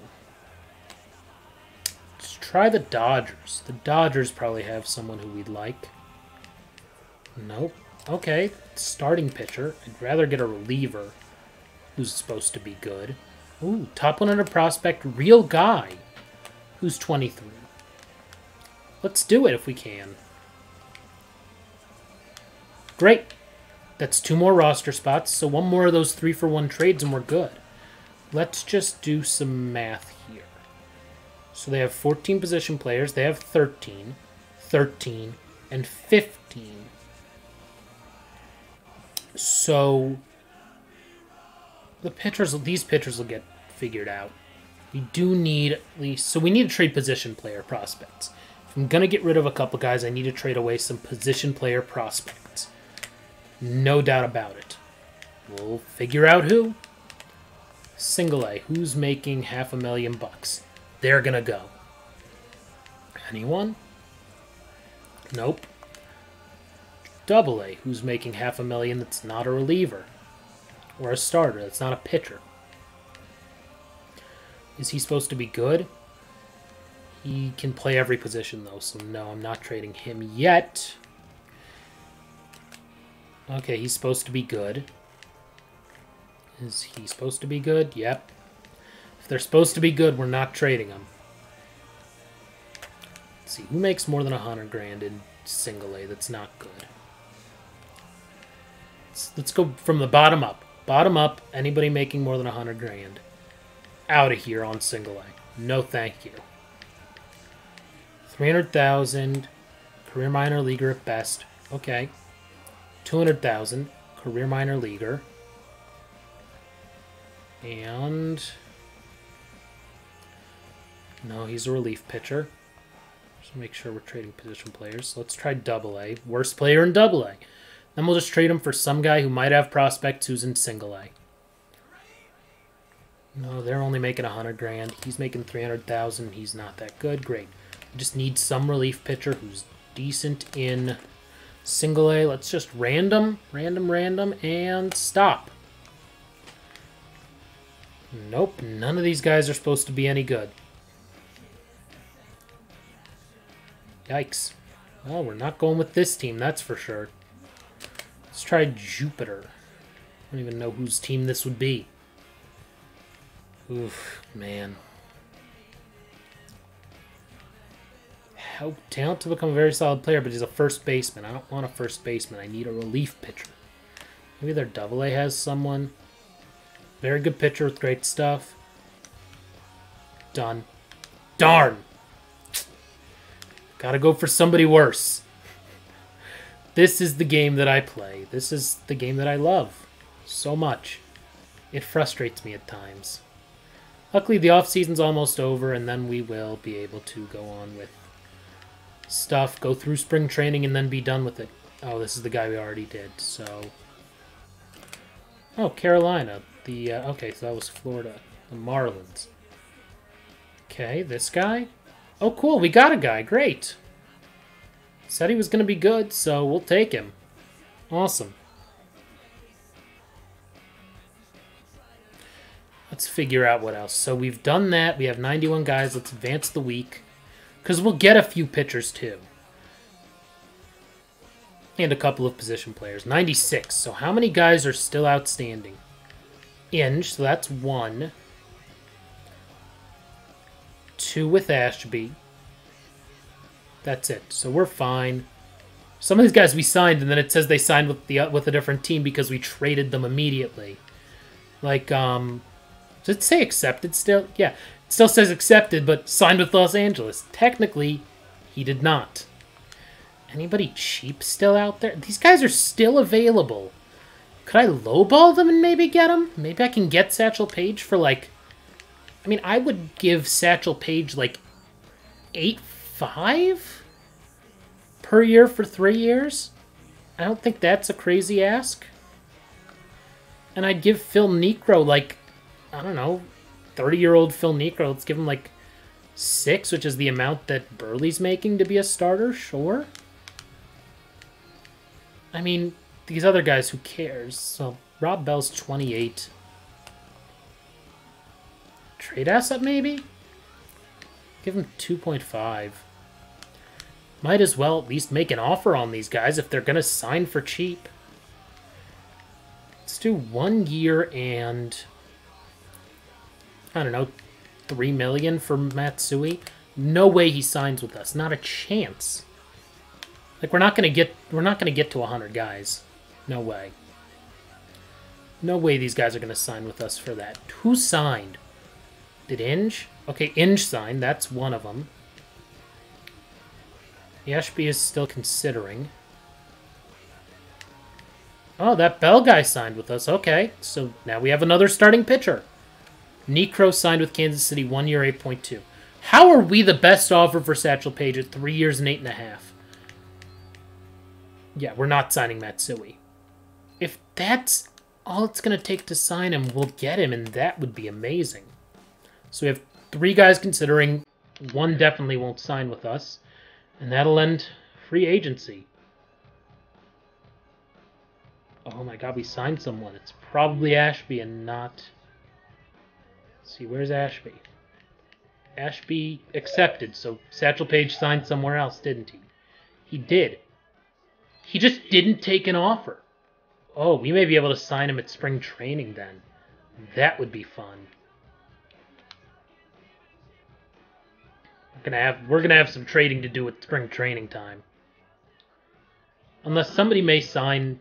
Let's try the Dodgers. The Dodgers probably have someone who we'd like. Nope. Okay, starting pitcher. I'd rather get a reliever who's supposed to be good. Ooh, top 100 prospect, real guy who's 23. Let's do it if we can. Great. That's 2 more roster spots, so 1 more of those 3-for-1 trades and we're good. Let's just do some math here. So they have 14 position players. They have 13, 13, and 15. So these pitchers will get figured out. We do need at least... So we need to trade position player prospects. If I'm going to get rid of a couple guys, I need to trade away some position player prospects. No doubt about it. We'll figure out who. Single A. Who's making $500,000? They're going to go. Anyone? Nope. Double A. Who's making $500,000 that's not a reliever? Or a starter. That's not a pitcher. Is he supposed to be good? He can play every position, though, so no, I'm not trading him yet. Okay, he's supposed to be good. Is he supposed to be good? Yep. If they're supposed to be good, we're not trading them. Let's see, who makes more than $100,000 in single A that's not good? Let's go from the bottom up. Bottom up, anybody making more than $100,000. Out of here on single A. No thank you. 300,000, career minor leaguer at best. Okay. 200,000, career minor leaguer. And no, he's a relief pitcher. Just make sure we're trading position players. So let's try double A. Worst player in double A. Then we'll just trade him for some guy who might have prospects who's in single A. No, they're only making $100,000. He's making 300,000. He's not that good. Great. We just need some relief pitcher who's decent in single A. Let's just random, and stop. Nope, none of these guys are supposed to be any good. Yikes. Well, we're not going with this team, that's for sure. Let's try Jupiter. I don't even know whose team this would be. Oof, man. How talent to become a very solid player, but he's a first baseman. I don't want a first baseman. I need a relief pitcher. Maybe their double A has someone. Very good pitcher with great stuff. Done. Darn! Gotta go for somebody worse. This is the game that I play. This is the game that I love so much. It frustrates me at times. Luckily, the off-season's almost over, and then we will be able to go on with stuff, go through spring training, and then be done with it. Oh, this is the guy we already did, so... Oh, Carolina. Okay, so that was Florida. The Marlins. Okay, this guy? Oh, cool, we got a guy. Great. Said he was going to be good, so we'll take him. Awesome. Let's figure out what else. So we've done that. We have 91 guys. Let's advance the week. Because we'll get a few pitchers, too. And a couple of position players. 96. So how many guys are still outstanding? Inge, so that's 1. 2 with Ashby. That's it. So we're fine. Some of these guys we signed, and then it says they signed with a different team because we traded them immediately. Like, does it say accepted still? Yeah, it still says accepted, but signed with Los Angeles. Technically, he did not. Anybody cheap still out there? These guys are still available. Could I lowball them and maybe get them? Maybe I can get Satchel Paige for, like... I mean, I would give Satchel Paige, like, 8.5 per year for 3 years. I don't think that's a crazy ask. And I'd give Phil Niekro, like, I don't know, 30-year-old Phil Niekro. Let's give him, like, 6, which is the amount that Burley's making to be a starter. Sure. I mean, these other guys, who cares? So, Rob Bell's 28. Trade asset, maybe? Give him 2.5. Might as well at least make an offer on these guys if they're going to sign for cheap. Let's do 1 year and... I don't know, $3 million for Matsui. No way he signs with us. Not a chance. Like, we're not gonna get to 100 guys. No way. No way these guys are gonna sign with us for that. Who signed? Did Inge? Okay, Inge signed. That's one of them. Ashby is still considering. Oh, that Bell guy signed with us. Okay, so now we have another starting pitcher. Niekro signed with Kansas City, 1 year, 8.2. How are we the best offer for Satchel Paige at 3 years and 8.5? Yeah, we're not signing Matsui. If that's all it's going to take to sign him, we'll get him, and that would be amazing. So we have 3 guys considering. 1 definitely won't sign with us. And that'll end free agency. Oh my god, we signed someone. It's probably Ashby and not... Let's see, where's Ashby? Ashby accepted, so Satchel Paige signed somewhere else, didn't he? He did. He just didn't take an offer. Oh, we may be able to sign him at spring training then. That would be fun. We're gonna have some trading to do with spring training time. Unless somebody may sign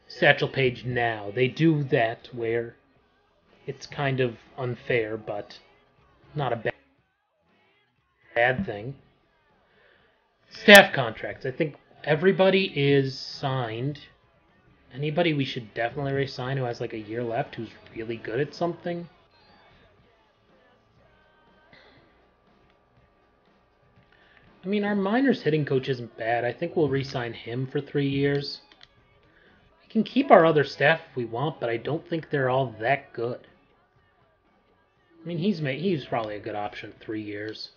Satchel Paige now. They do that where it's kind of unfair, but not a bad thing. Staff contracts. I think everybody is signed. Anybody we should definitely re-sign who has like a year left, who's really good at something? I mean, our minors hitting coach isn't bad. I think we'll re-sign him for 3 years. We can keep our other staff if we want, but I don't think they're all that good. I mean, he's probably a good option, 3 years.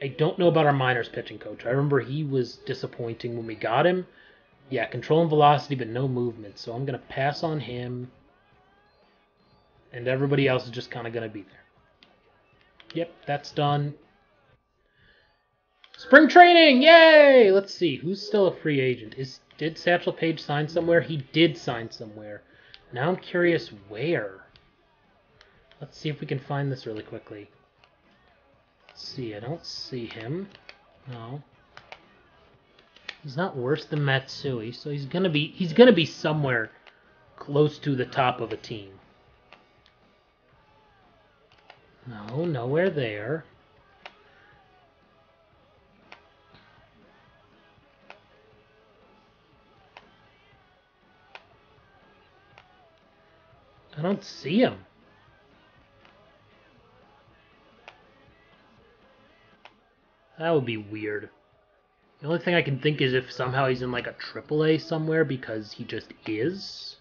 I don't know about our minors pitching coach. I remember he was disappointing when we got him. Yeah, control and velocity, but no movement. So I'm going to pass on him. And everybody else is just kind of going to be there. Yep, that's done. Spring training! Yay! Let's see. Who's still a free agent? Did Satchel Paige sign somewhere? He did sign somewhere. Now I'm curious where. Let's see if we can find this really quickly. Let's see. I don't see him. No. He's not worse than Matsui, so he's gonna be somewhere close to the top of a team. No, nowhere there. I don't see him. That would be weird. The only thing I can think is if somehow he's in like a AAA somewhere because he just is.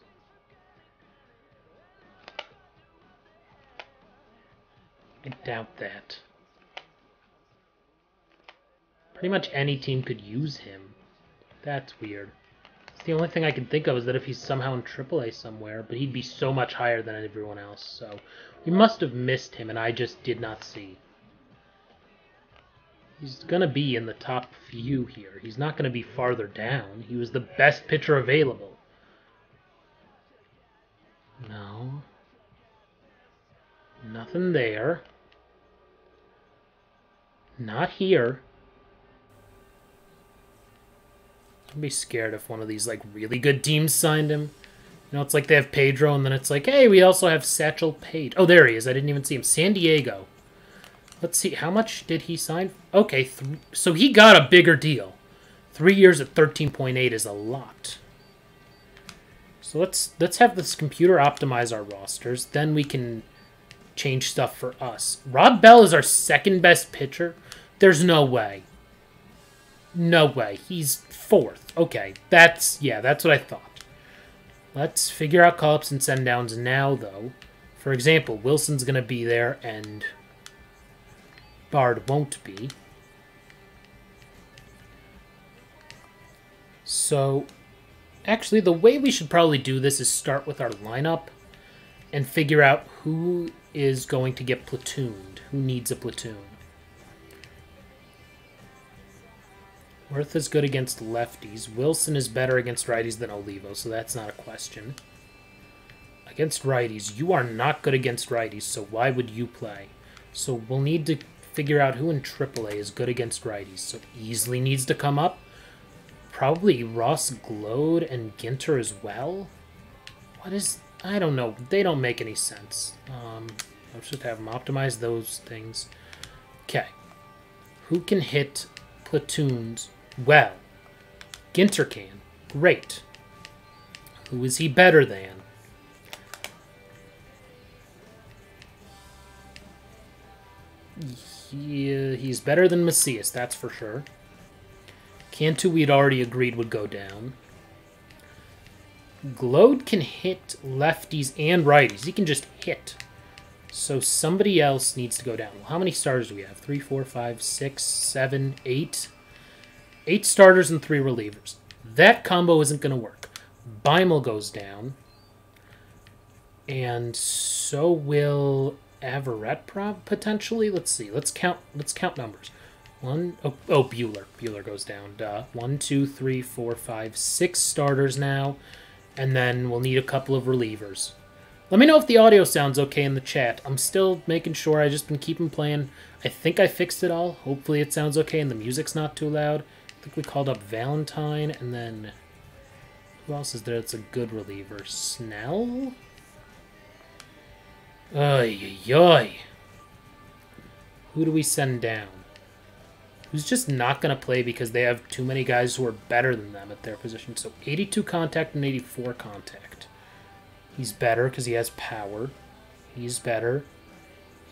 I doubt that. Pretty much any team could use him. That's weird. The only thing I can think of is that if he's somehow in AAA somewhere, but he'd be so much higher than everyone else, so we must have missed him, and I just did not see. He's going to be in the top few here. He's not going to be farther down. He was the best pitcher available. No. Nothing there. Not here. I'd be scared if one of these like really good teams signed him. You know, it's like they have Pedro, and then it's like, hey, we also have Satchel Paige. Oh, there he is. I didn't even see him. San Diego. Let's see. How much did he sign? Okay, so he got a bigger deal. 3 years at 13.8 is a lot. So let's have this computer optimize our rosters. Then we can change stuff for us. Rob Bell is our second best pitcher. There's no way. No way. He's fourth. Okay, that's what I thought. Let's figure out call-ups and send-downs now, though. For example, Wilson's going to be there, and Bard won't be. So, actually, the way we should probably do this is start with our lineup and figure out who is going to get platooned, who needs a platoon. Worth is good against lefties. Wilson is better against righties than Olivo, so that's not a question. Against righties, you are not good against righties, so why would you play? So we'll need to figure out who in AAA is good against righties. So Easley needs to come up. Probably Ross Glode and Ginter as well. What is... I don't know. They don't make any sense. Let's just have them optimize those things. Okay. Who can hit platoons well? Ginter can. Great. Who is he better than? He's better than Macias, that's for sure. Cantu, we'd already agreed would go down. Glode can hit lefties and righties. He can just hit. So somebody else needs to go down. Well, how many starters do we have? 3, 4, 5, 6, 7, 8. 8 starters and 3 relievers. That combo isn't going to work. Beimel goes down. And so will Averett potentially. Let's see. Let's count numbers. Buehler. Buehler goes down. 1, 2, 3, 4, 5, 6 starters now. And then we'll need a couple of relievers. Let me know if the audio sounds okay in the chat. I'm still making sure. I've just been keeping playing. I think I fixed it all. Hopefully it sounds okay and the music's not too loud. I think we called up Valentine, and then... who else is there that's a good reliever? Snell? Ay, ay, ay. Who do we send down? Who's just not going to play because they have too many guys who are better than them at their position. So 82 contact and 84 contact. He's better because he has power. He's better.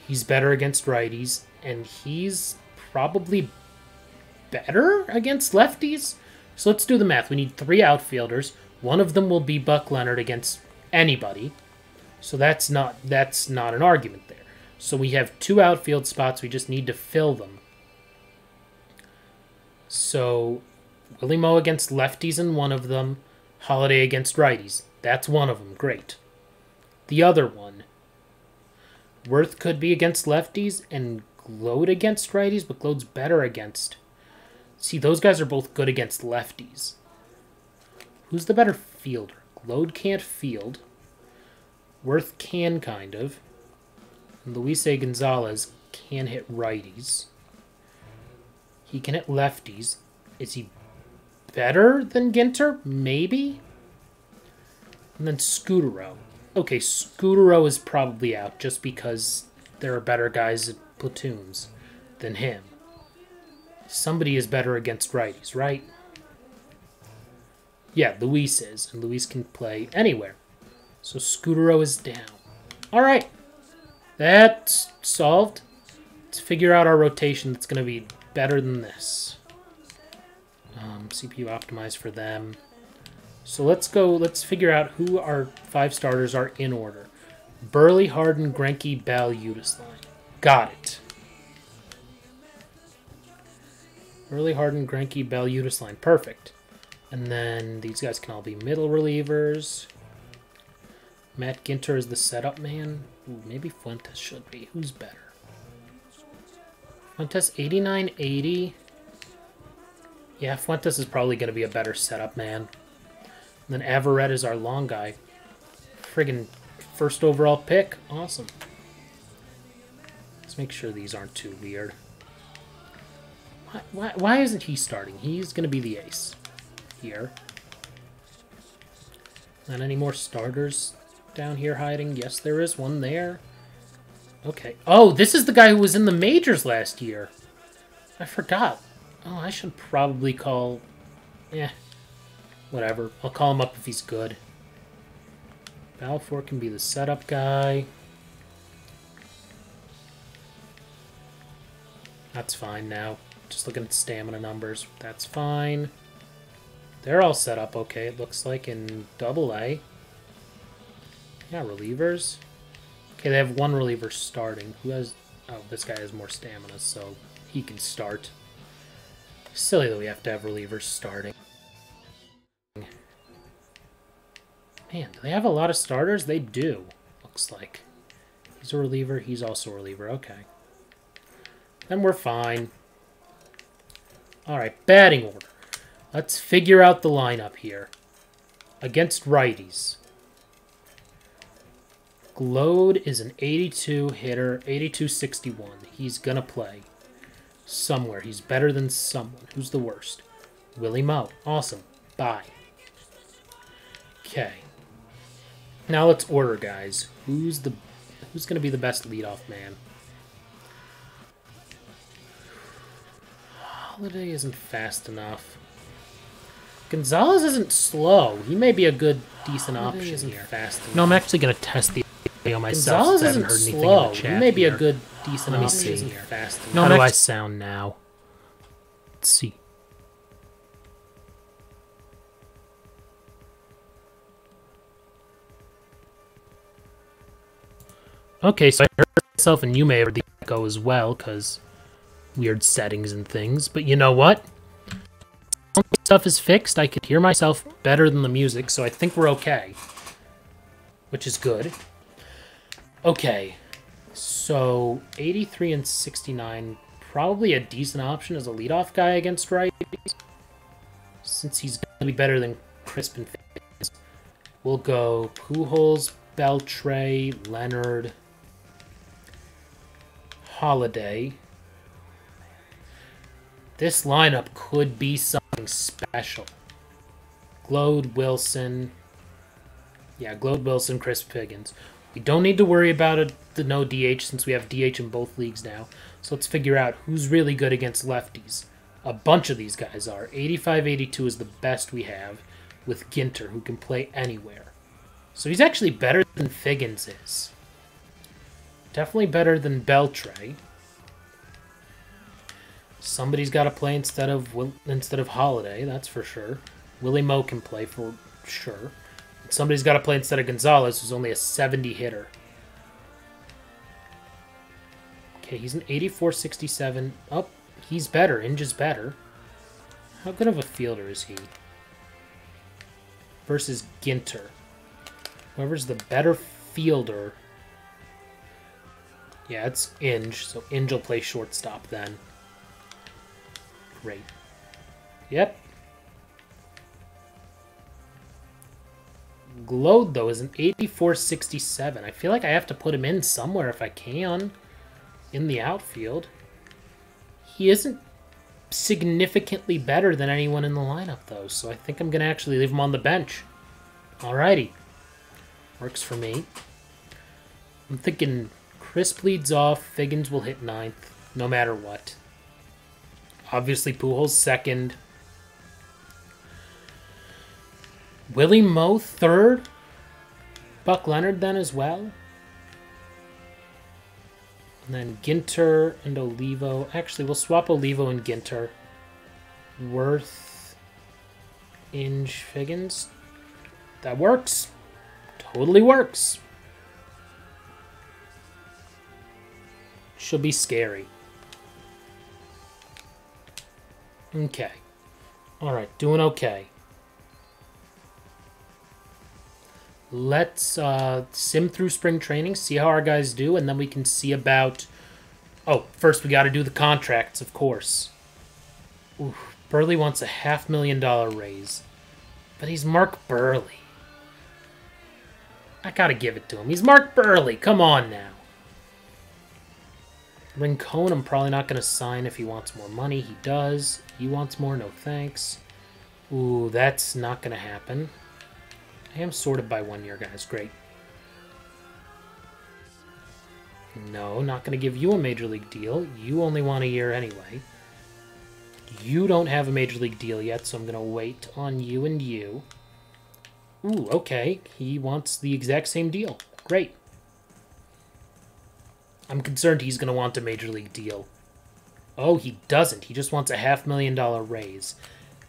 He's better against righties. And he's probably better against lefties. So let's do the math. We need 3 outfielders. One of them will be Buck Leonard against anybody. So that's not an argument there. So we have 2 outfield spots. We just need to fill them. So Willie Moe against lefties in one of them. Holiday against righties. That's one of them. Great. The other one. Worth could be against lefties and Glode against righties, but Glode's better against... See, those guys are both good against lefties. Who's the better fielder? Glode can't field. Worth can, kind of. And Luis A. Gonzalez can hit righties. He can hit lefties. Is he better than Ginter? Maybe? And then Scutaro. Okay, Scutaro is probably out just because there are better guys at platoons than him. Somebody is better against righties, right? Yeah, Luis is, and Luis can play anywhere. So Scutaro is down. Alright, that's solved. Let's figure out our rotation that's going to be better than this. CPU optimized for them. So let's figure out who our 5 starters are in order. Burley, Harden, Greinke, Bell, Udisline. Got it. Burley, Harden, Greinke, Bell, Udisline. Perfect. And then these guys can all be middle relievers. Matt Ginter is the setup man. Ooh, maybe Fuentes should be. Who's better? Fuentes 89-80. Yeah, Fuentes is probably going to be a better setup man. And then Averett is our long guy. Friggin' first overall pick. Awesome. Let's make sure these aren't too weird. Why isn't he starting? He's going to be the ace here. Not any more starters down here hiding? Yes, there is one there. Okay. Oh, this is the guy who was in the majors last year. I forgot. Oh, I should probably call... whatever. I'll call him up if he's good. Balfour can be the setup guy. That's fine now. Just looking at stamina numbers. That's fine. They're all set up okay, it looks like, in AA. Yeah, relievers. Okay, they have one reliever starting. Who has... Oh, this guy has more stamina, so he can start. Silly that we have to have relievers starting. Man, do they have a lot of starters? They do, looks like. He's a reliever. He's also a reliever. Okay. Then we're fine. Alright, batting order. Let's figure out the lineup here. Against righties. Glode is an 82 hitter, 82-61. He's gonna play somewhere. He's better than someone. Who's the worst? Willie Moe. Awesome. Bye. Okay. Now let's order, guys. Who's gonna be the best leadoff man? Holiday isn't fast enough. Gonzalez isn't slow. He may be a good, decent option. Isn't here. Fast enough. No, I'm actually gonna test the audio myself. Gonzalez isn't slow. He may be a good, decent option. Let me see here. Fast enough. No, how do I sound now? Let's see. Okay, so I heard myself, and you may have heard the echo as well, because weird settings and things. But you know what? Stuff is fixed. I could hear myself better than the music, so I think we're okay. Which is good. Okay, so 83 and 69, probably a decent option as a leadoff guy against righties. Since he's going to be better than Crispin. We'll go Pujols, Beltre, Leonard, Holiday. This lineup could be something special. Glode, Wilson. Yeah, Glode, Wilson, Chris Piggins. We don't need to worry about the no DH since we have DH in both leagues now. So let's figure out who's really good against lefties. A bunch of these guys are. 85-82 is the best we have with Ginter, who can play anywhere. So he's actually better than Figgins is. Definitely better than Beltre. Somebody's got to play instead of Holiday, that's for sure. Willie Moe can play for sure. And somebody's got to play instead of Gonzalez, who's only a 70 hitter. Okay, he's an 84-67. Oh, he's better. Inge is better. How good of a fielder is he? Versus Ginter. Whoever's the better fielder. Yeah, it's Inge, so Inge will play shortstop then. Great. Yep. Glode, though, is an 84-67. I feel like I have to put him in somewhere if I can. In the outfield. He isn't significantly better than anyone in the lineup, though, so I think I'm going to actually leave him on the bench. Alrighty. Works for me. I'm thinking Crisp leads off, Figgins will hit ninth, no matter what. Obviously, Pujols second. Willie Moe third. Buck Leonard then as well. And then Ginter and Olivo. Actually, we'll swap Olivo and Ginter. Worth, Inge, Figgins. That works. Totally works. Should be scary. Okay. Alright, doing okay. let's sim through spring training, see how our guys do, and then we can see about... Oh, first we got to do the contracts, of course. Ooh, Burley wants a $500,000 raise. But he's Mark Burley. I gotta give it to him. He's Mark Burley. Come on now. Rincon, I'm probably not going to sign if he wants more money. He does. He wants more. No thanks. Ooh, that's not going to happen. I am sorted by 1 year, guys. Great. No, not going to give you a Major League deal. You only want a year anyway. You don't have a Major League deal yet, so I'm going to wait on you and you. Ooh, okay. He wants the exact same deal. Great. I'm concerned he's going to want a Major League deal. Oh, he doesn't. He just wants a $500,000 raise.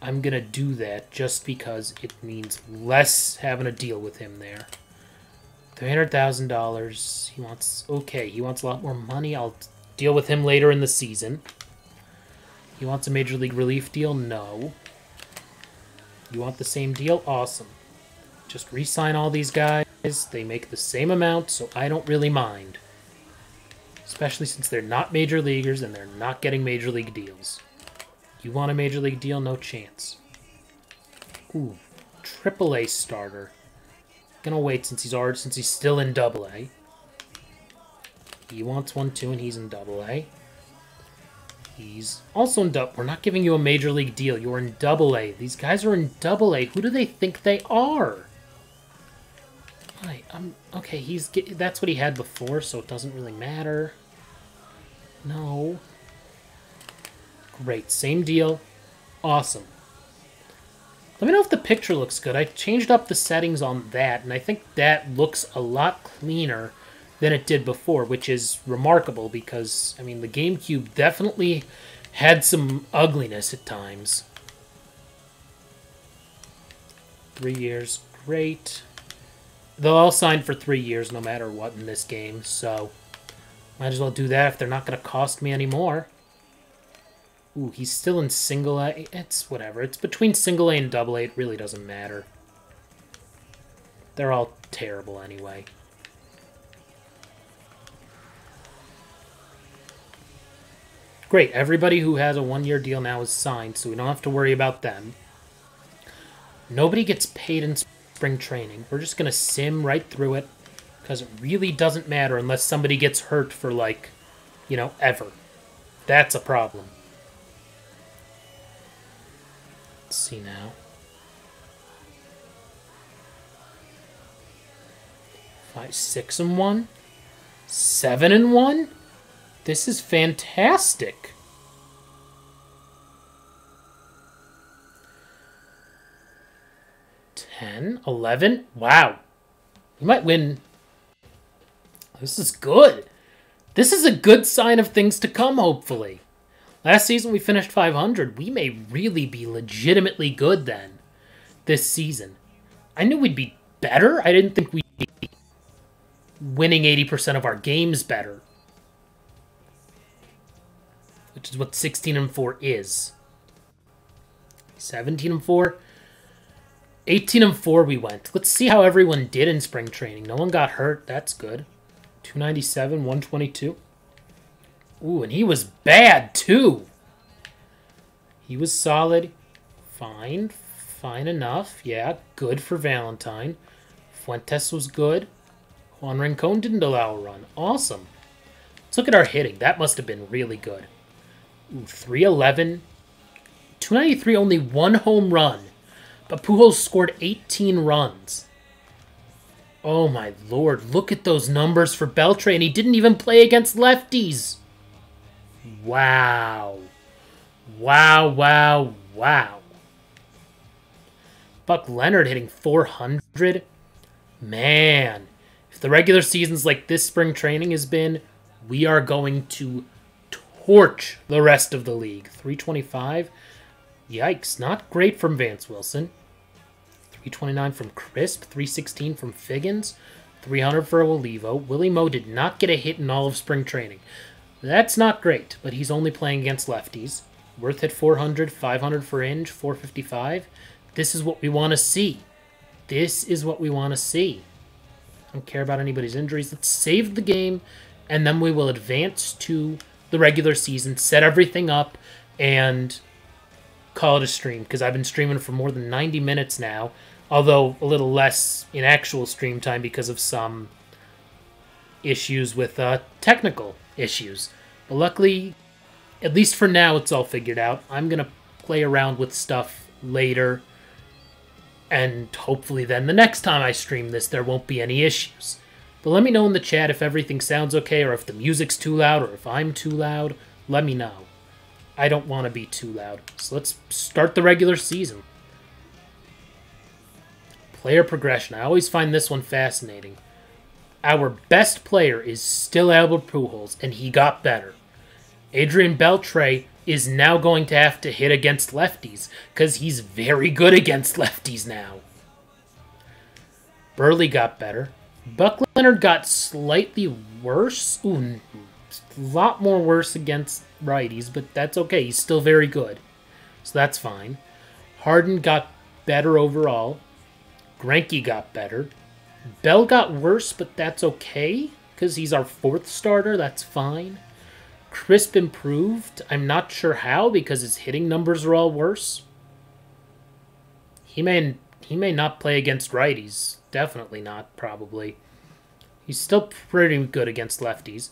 I'm going to do that just because it means less having a deal with him there. $300,000. He wants... Okay, he wants a lot more money. I'll deal with him later in the season. He wants a Major League relief deal? No. You want the same deal? Awesome. Just re-sign all these guys. They make the same amount, so I don't really mind. Especially since they're not major leaguers and they're not getting major league deals. You want a major league deal? No chance. Ooh, AAA starter. Gonna wait since he's still in AA. He wants one too, and he's in AA. He's also in We're not giving you a major league deal. You're in AA. These guys are in AA. Who do they think they are? Right, okay, that's what he had before, so it doesn't really matter. No. Great, same deal. Awesome. Let me know if the picture looks good. I changed up the settings on that, and I think that looks a lot cleaner than it did before, which is remarkable because, I mean, the GameCube definitely had some ugliness at times. 3 years, great. They'll all sign for 3 years no matter what in this game, so might as well do that if they're not going to cost me any more. Ooh, he's still in single A. It's whatever. It's between single A and double A. It really doesn't matter. They're all terrible anyway. Great. Everybody who has a 1 year deal now is signed, so we don't have to worry about them. Nobody gets paid in spring training. We're just going to sim right through it because it really doesn't matter unless somebody gets hurt for, like, you know, ever. That's a problem. Let's see now. 5, 6-1, 7-1. This is fantastic. 10, 11. Wow. We might win. This is good. This is a good sign of things to come, hopefully. Last season we finished 500. We may really be legitimately good then. This season. I knew we'd be better. I didn't think we'd be winning 80% of our games better. Which is what 16-4 is. 17-4. 18-4 we went. Let's see how everyone did in spring training. No one got hurt. That's good. 297, 122. Ooh, and he was bad, too. He was solid. Fine. Fine enough. Yeah, good for Valentine. Fuentes was good. Juan Rincon didn't allow a run. Awesome. Let's look at our hitting. That must have been really good. Ooh, 311. 293, only one home run. But Pujols scored 18 runs. Oh my lord, look at those numbers for Beltre, and he didn't even play against lefties. Wow. Wow, wow, wow. Buck Leonard hitting 400. Man, if the regular season's like this spring training has been, we are going to torch the rest of the league. 325. Yikes, not great from Vance Wilson. 329 from Crisp, 316 from Figgins, 300 for Olivo. Willie Moe did not get a hit in all of spring training. That's not great, but he's only playing against lefties. Worth hit 400, 500 for Inge, 455. This is what we want to see. This is what we want to see. don't care about anybody's injuries. Let's save the game, and then we will advance to the regular season, set everything up, and call it a stream, because I've been streaming for more than 90 minutes now, although a little less in actual stream time because of some issues with technical issues. But luckily, at least for now, it's all figured out. I'm going to play around with stuff later, and hopefully then the next time I stream this, there won't be any issues. But let me know in the chat if everything sounds okay, or if the music's too loud, or if I'm too loud. Let me know. I don't want to be too loud. So let's start the regular season. Player progression. I always find this one fascinating. Our best player is still Albert Pujols, and he got better. Adrian Beltre is now going to have to hit against lefties, because he's very good against lefties now. Burley got better. Buck Leonard got slightly worse. Ooh, a lot more worse against righties, but that's okay. He's still very good, so that's fine. Harden got better overall. Greinke got better. Bell got worse, but that's okay, because he's our fourth starter. That's fine. Crisp improved. I'm not sure how, because his hitting numbers are all worse. He may not play against righties. Definitely not, probably. He's still pretty good against lefties.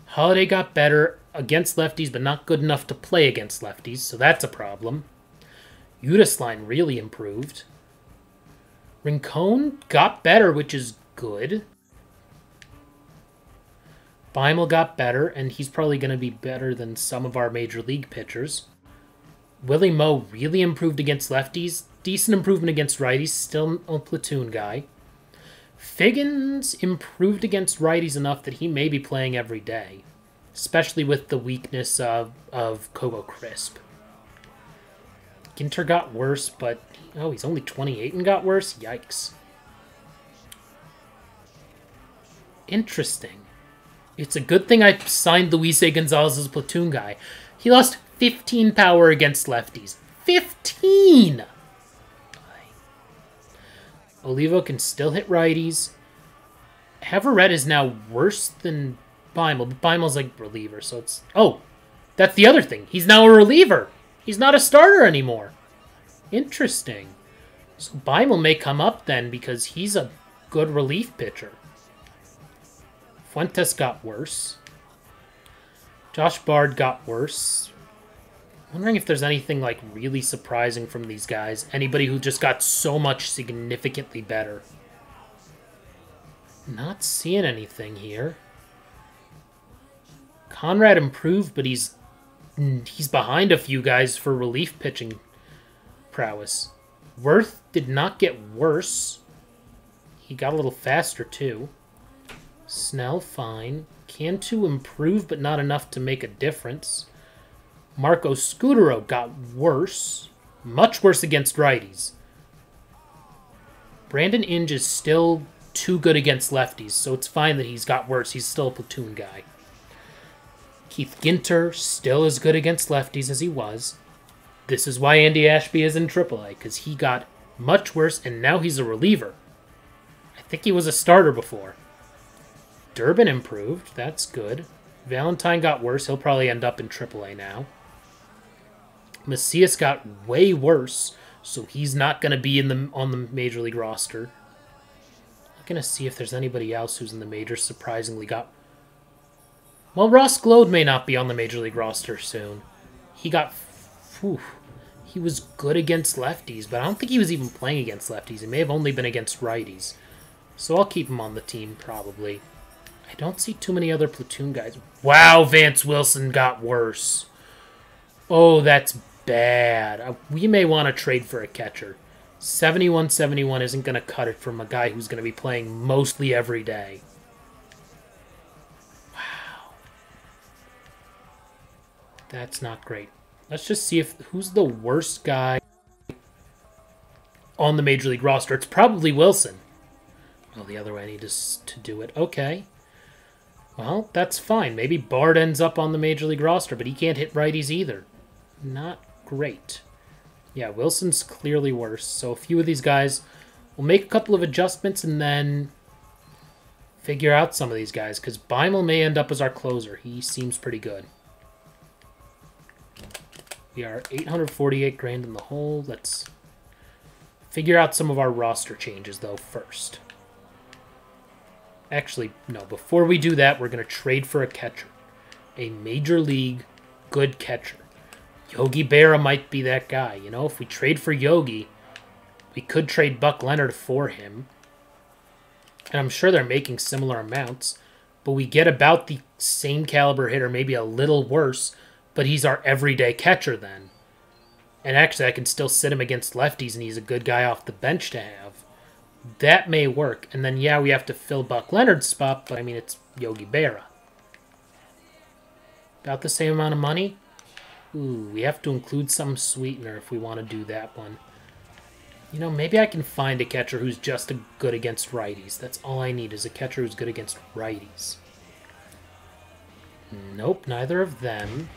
Holiday got better against lefties, but not good enough to play against lefties, so that's a problem. Udisline really improved. Rincon got better, which is good. Beimel got better, and he's probably going to be better than some of our major league pitchers. Willie Moe really improved against lefties. Decent improvement against righties. Still a platoon guy. Figgins improved against righties enough that he may be playing every day, especially with the weakness of Coco Crisp. Ginter got worse, but he's only 28 and got worse? Yikes. Interesting. It's a good thing I signed Luis A. Gonzalez as a platoon guy. He lost 15 power against lefties. 15! Olivo can still hit righties. Haverette is now worse than Beimel, but Beimel's like reliever, so it's... Oh, that's the other thing. He's now a reliever. He's not a starter anymore. Interesting. So Beimel may come up then, because he's a good relief pitcher. Fuentes got worse. Josh Bard got worse. Wondering if there's anything like really surprising from these guys. Anybody who just got so much significantly better. Not seeing anything here. Conrad improved, but he's behind a few guys for relief pitching prowess. Worth did not get worse. He got a little faster too. Snell, fine. Cantu improved, but not enough to make a difference. Marco Scutero got worse. Much worse against righties. Brandon Inge is still too good against lefties, so it's fine that he's got worse. He's still a platoon guy. Keith Ginter, still as good against lefties as he was. This is why Andy Ashby is in AAA, because he got much worse, and now he's a reliever. I think he was a starter before. Durbin improved. That's good. Valentine got worse. He'll probably end up in AAA now. Macias got way worse, so he's not going to be on the Major League roster. I'm going to see if there's anybody else who's in the majors surprisingly got... Well, Ross Glode may not be on the Major League roster soon. He got... he was good against lefties, but I don't think he was even playing against lefties. He may have only been against righties. So I'll keep him on the team, probably. I don't see too many other platoon guys. Wow, Vance Wilson got worse. Oh, that's bad. We may want to trade for a catcher. 71-71 isn't going to cut it from a guy who's going to be playing mostly every day. Wow. That's not great. Let's just see who's the worst guy on the Major League roster. It's probably Wilson. Well, the other way I need to do it. Okay. Well, that's fine. Maybe Bard ends up on the Major League roster, but he can't hit righties either. Not great. Yeah, Wilson's clearly worse. So a few of these guys will make a couple of adjustments, and then figure out some of these guys, because Beimel may end up as our closer. He seems pretty good. We are 848 grand in the hole. Let's figure out some of our roster changes, though, first. Actually, no. Before we do that, we're going to trade for a catcher. A major league good catcher. Yogi Berra might be that guy. You know, if we trade for Yogi, we could trade Buck Leonard for him. And I'm sure they're making similar amounts. But we get about the same caliber hitter, maybe a little worse. But he's our everyday catcher then. And actually, I can still sit him against lefties, and he's a good guy off the bench to have. That may work. And then, yeah, we have to fill Buck Leonard's spot, but I mean, it's Yogi Berra. About the same amount of money? Ooh, we have to include some sweetener if we want to do that one. You know, maybe I can find a catcher who's just good against righties. That's all I need is a catcher who's good against righties. Nope, neither of them.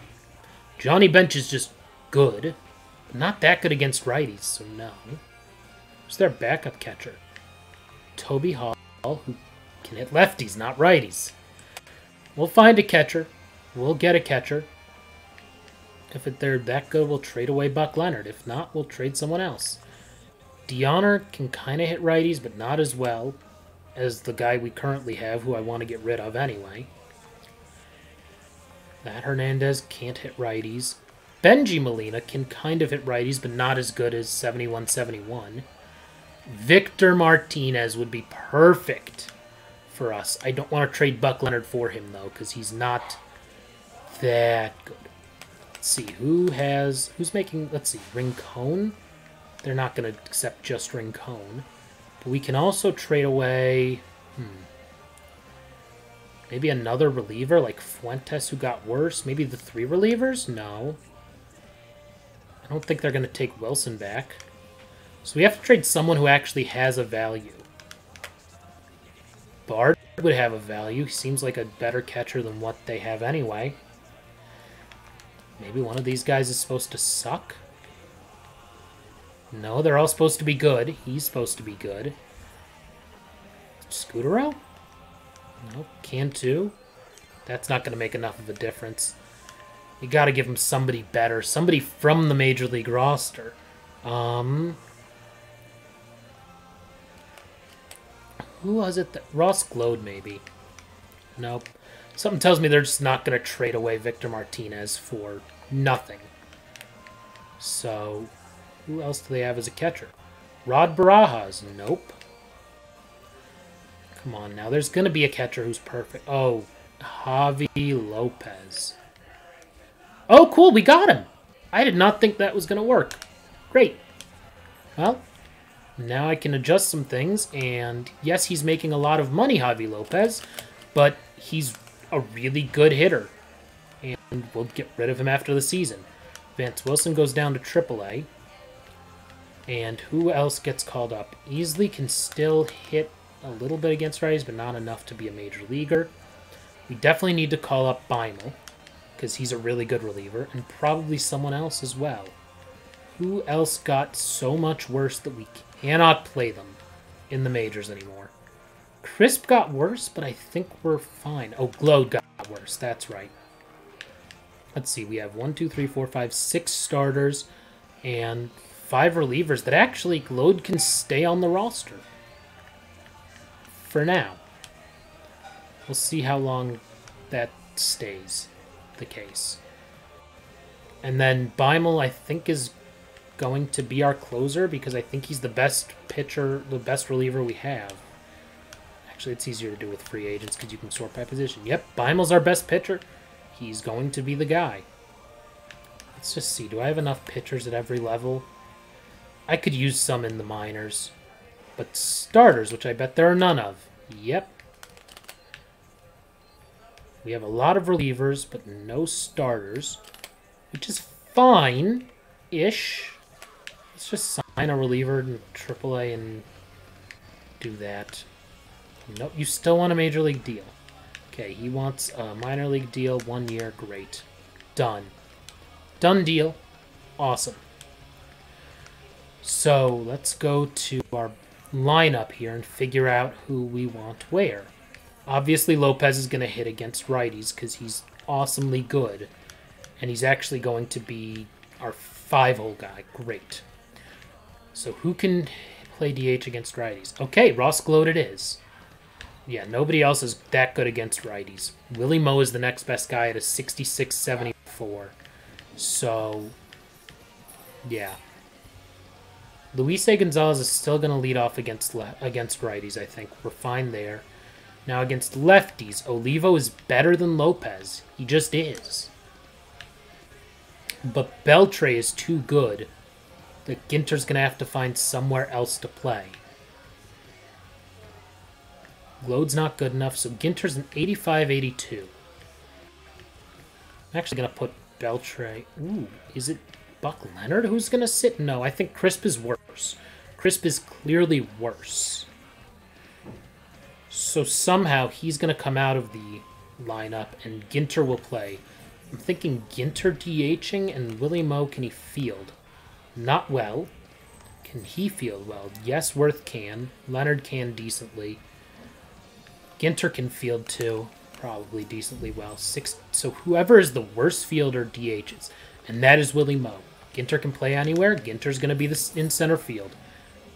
Johnny Bench is just good, but not that good against righties, so no. Who's their backup catcher? Toby Hall, who can hit lefties, not righties. We'll find a catcher. We'll get a catcher. If they're that good, we'll trade away Buck Leonard. If not, we'll trade someone else. DeHonor can kind of hit righties, but not as well as the guy we currently have, who I want to get rid of anyway. That Hernandez can't hit righties. Benji Molina can kind of hit righties, but not as good as 71-71. Victor Martinez would be perfect for us. I don't want to trade Buck Leonard for him, though, because he's not that good. Let's see, who's making, let's see, Rincon? They're not going to accept just Rincon. But we can also trade away, maybe another reliever like Fuentes, who got worse. Maybe the 3 relievers? No. I don't think they're going to take Wilson back. So we have to trade someone who actually has a value. Bard would have a value. He seems like a better catcher than what they have anyway. Maybe one of these guys is supposed to suck? No, they're all supposed to be good. He's supposed to be good. Scudero? No, Cantu. That's not going to make enough of a difference. You got to give him somebody better. Somebody from the Major League roster. Who was it? Ross Glode, maybe. Nope. Something tells me they're just not going to trade away Victor Martinez for nothing. So, who else do they have as a catcher? Rod Barajas. Nope. Come on now. There's going to be a catcher who's perfect. Oh, Javi Lopez. Oh, cool. We got him. I did not think that was going to work. Great. Well, now I can adjust some things. And yes, he's making a lot of money, Javi Lopez. But he's a really good hitter. And we'll get rid of him after the season. Vance Wilson goes down to AAA. And who else gets called up? Easley can still hit a little bit against righties, but not enough to be a major leaguer. We definitely need to call up Beimel, because he's a really good reliever, and probably someone else as well. Who else got so much worse that we cannot play them in the majors anymore? Crisp got worse, but I think we're fine. Oh, Glode got worse. That's right. Let's see. We have 1, 2, 3, 4, 5, 6 starters and 5 relievers that actually Glode can stay on the roster. For now. We'll see how long that stays the case. And then Beimel, I think, is going to be our closer because I think he's the best pitcher, the best reliever we have. Actually, it's easier to do with free agents because you can sort by position. Yep, Beimel's our best pitcher. He's going to be the guy. Let's just see. Do I have enough pitchers at every level? I could use some in the minors. But starters, which I bet there are none of. Yep. We have a lot of relievers, but no starters. Which is fine-ish. Let's just sign a reliever in AAA and do that. Nope, you still want a major league deal. Okay, he wants a minor league deal, 1 year. Great. Done. Done deal. Awesome. So, let's go to our lineup here and figure out who we want where. Obviously, Lopez is going to hit against righties because he's awesomely good. And he's actually going to be our 5-hole guy. Great. So who can play DH against righties? Okay, Ross Gloat it is. Yeah, nobody else is that good against righties. Willie Moe is the next best guy at a 66-74. So, yeah. Luis A. Gonzalez is still going to lead off against righties, I think. We're fine there. Now against lefties, Olivo is better than Lopez. He just is. But Beltre is too good that Ginter's going to have to find somewhere else to play. Glode's not good enough, so Ginter's an 85-82. I'm actually going to put Beltre... Ooh, is it Buck Leonard who's going to sit? No, I think Crisp is worse. Crisp is clearly worse. So somehow he's going to come out of the lineup and Ginter will play. I'm thinking Ginter DHing and Willie Moe, can he field? Not well. Can he field well? Yes, Worth can. Leonard can decently. Ginter can field too, probably decently well. So whoever is the worst fielder DHs, and that is Willie Moe. Ginter can play anywhere. Ginter's going to be in center field.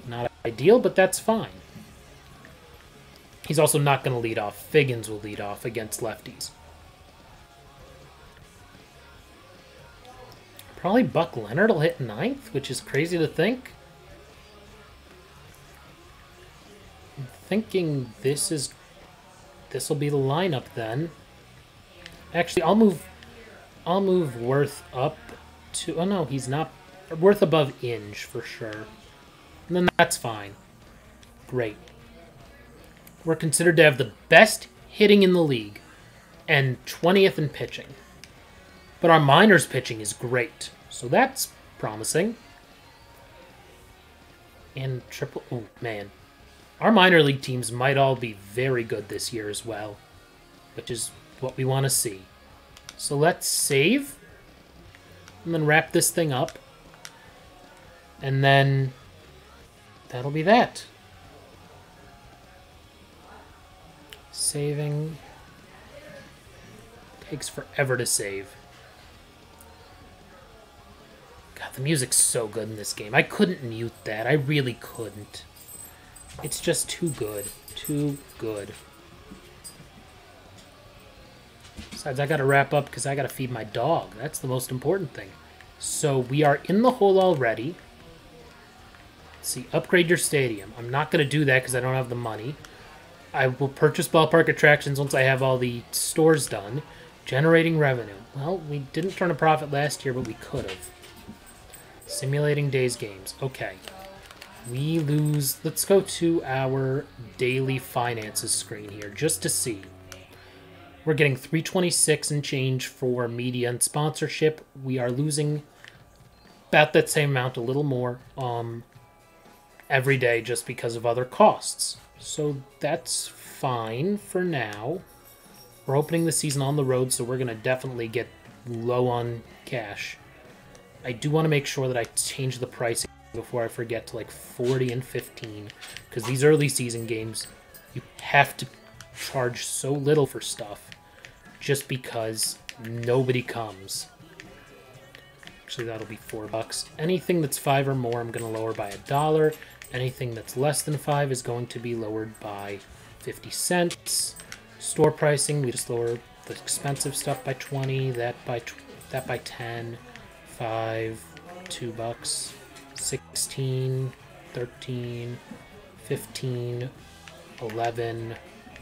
Not ideal, but that's fine. He's also not going to lead off. Figgins will lead off against lefties. Probably Buck Leonard will hit 9th, which is crazy to think. I'm thinking this will be the lineup then. Actually, I'll move Worth up to... Oh no, he's not... Worth above Inge for sure. And then that's fine. Great. We're considered to have the best hitting in the league and 20th in pitching. But our minors pitching is great, so that's promising. And triple... Oh, man. Our minor league teams might all be very good this year as well, which is what we want to see. So let's save, and then wrap this thing up, and then that'll be that. Saving. Takes forever to save. God, the music's so good in this game. I couldn't mute that. I really couldn't. It's just too good. Too good. Besides, I gotta wrap up because I gotta feed my dog. That's the most important thing. So we are in the hole already. Let's see, upgrade your stadium. I'm not gonna do that because I don't have the money. I will purchase ballpark attractions once I have all the stores done. Generating revenue. Well, we didn't turn a profit last year, but we could have. Simulating days games. Okay. We lose... Let's go to our daily finances screen here, just to see. We're getting $326 and change for media and sponsorship. We are losing about that same amount, a little more, every day just because of other costs. So that's fine for now. We're opening the season on the road, so we're going to definitely get low on cash. I do want to make sure that I change the pricing before I forget to like 40 and 15, because these early season games, you have to charge so little for stuff just because nobody comes. Actually, that'll be $4. Anything that's 5 or more, I'm going to lower by $1. Anything that's less than 5 is going to be lowered by 50 cents. Store pricing, we just lower the expensive stuff by 20, that by 10, 5, $2. 16, 13, 15, 11,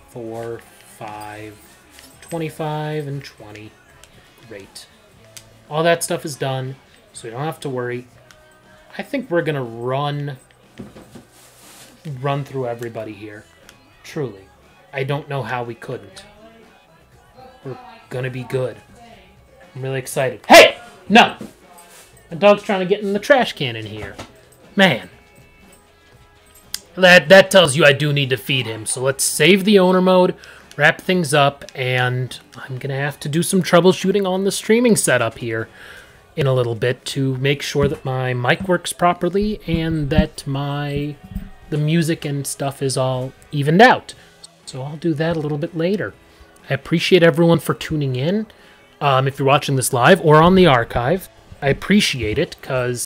4, 5, 25, and 20. Great. All that stuff is done, so we don't have to worry. I think we're going to run through everybody here. Truly. I don't know how we couldn't. We're going to be good. I'm really excited. Hey! No! My dog's trying to get in the trash can in here. Man. That tells you I do need to feed him. So let's save the owner mode, wrap things up, and I'm going to have to do some troubleshooting on the streaming setup here in a little bit to make sure that my mic works properly and that the music and stuff is all evened out. So I'll do that a little bit later. I appreciate everyone for tuning in. If you're watching this live or on the archive, I appreciate it because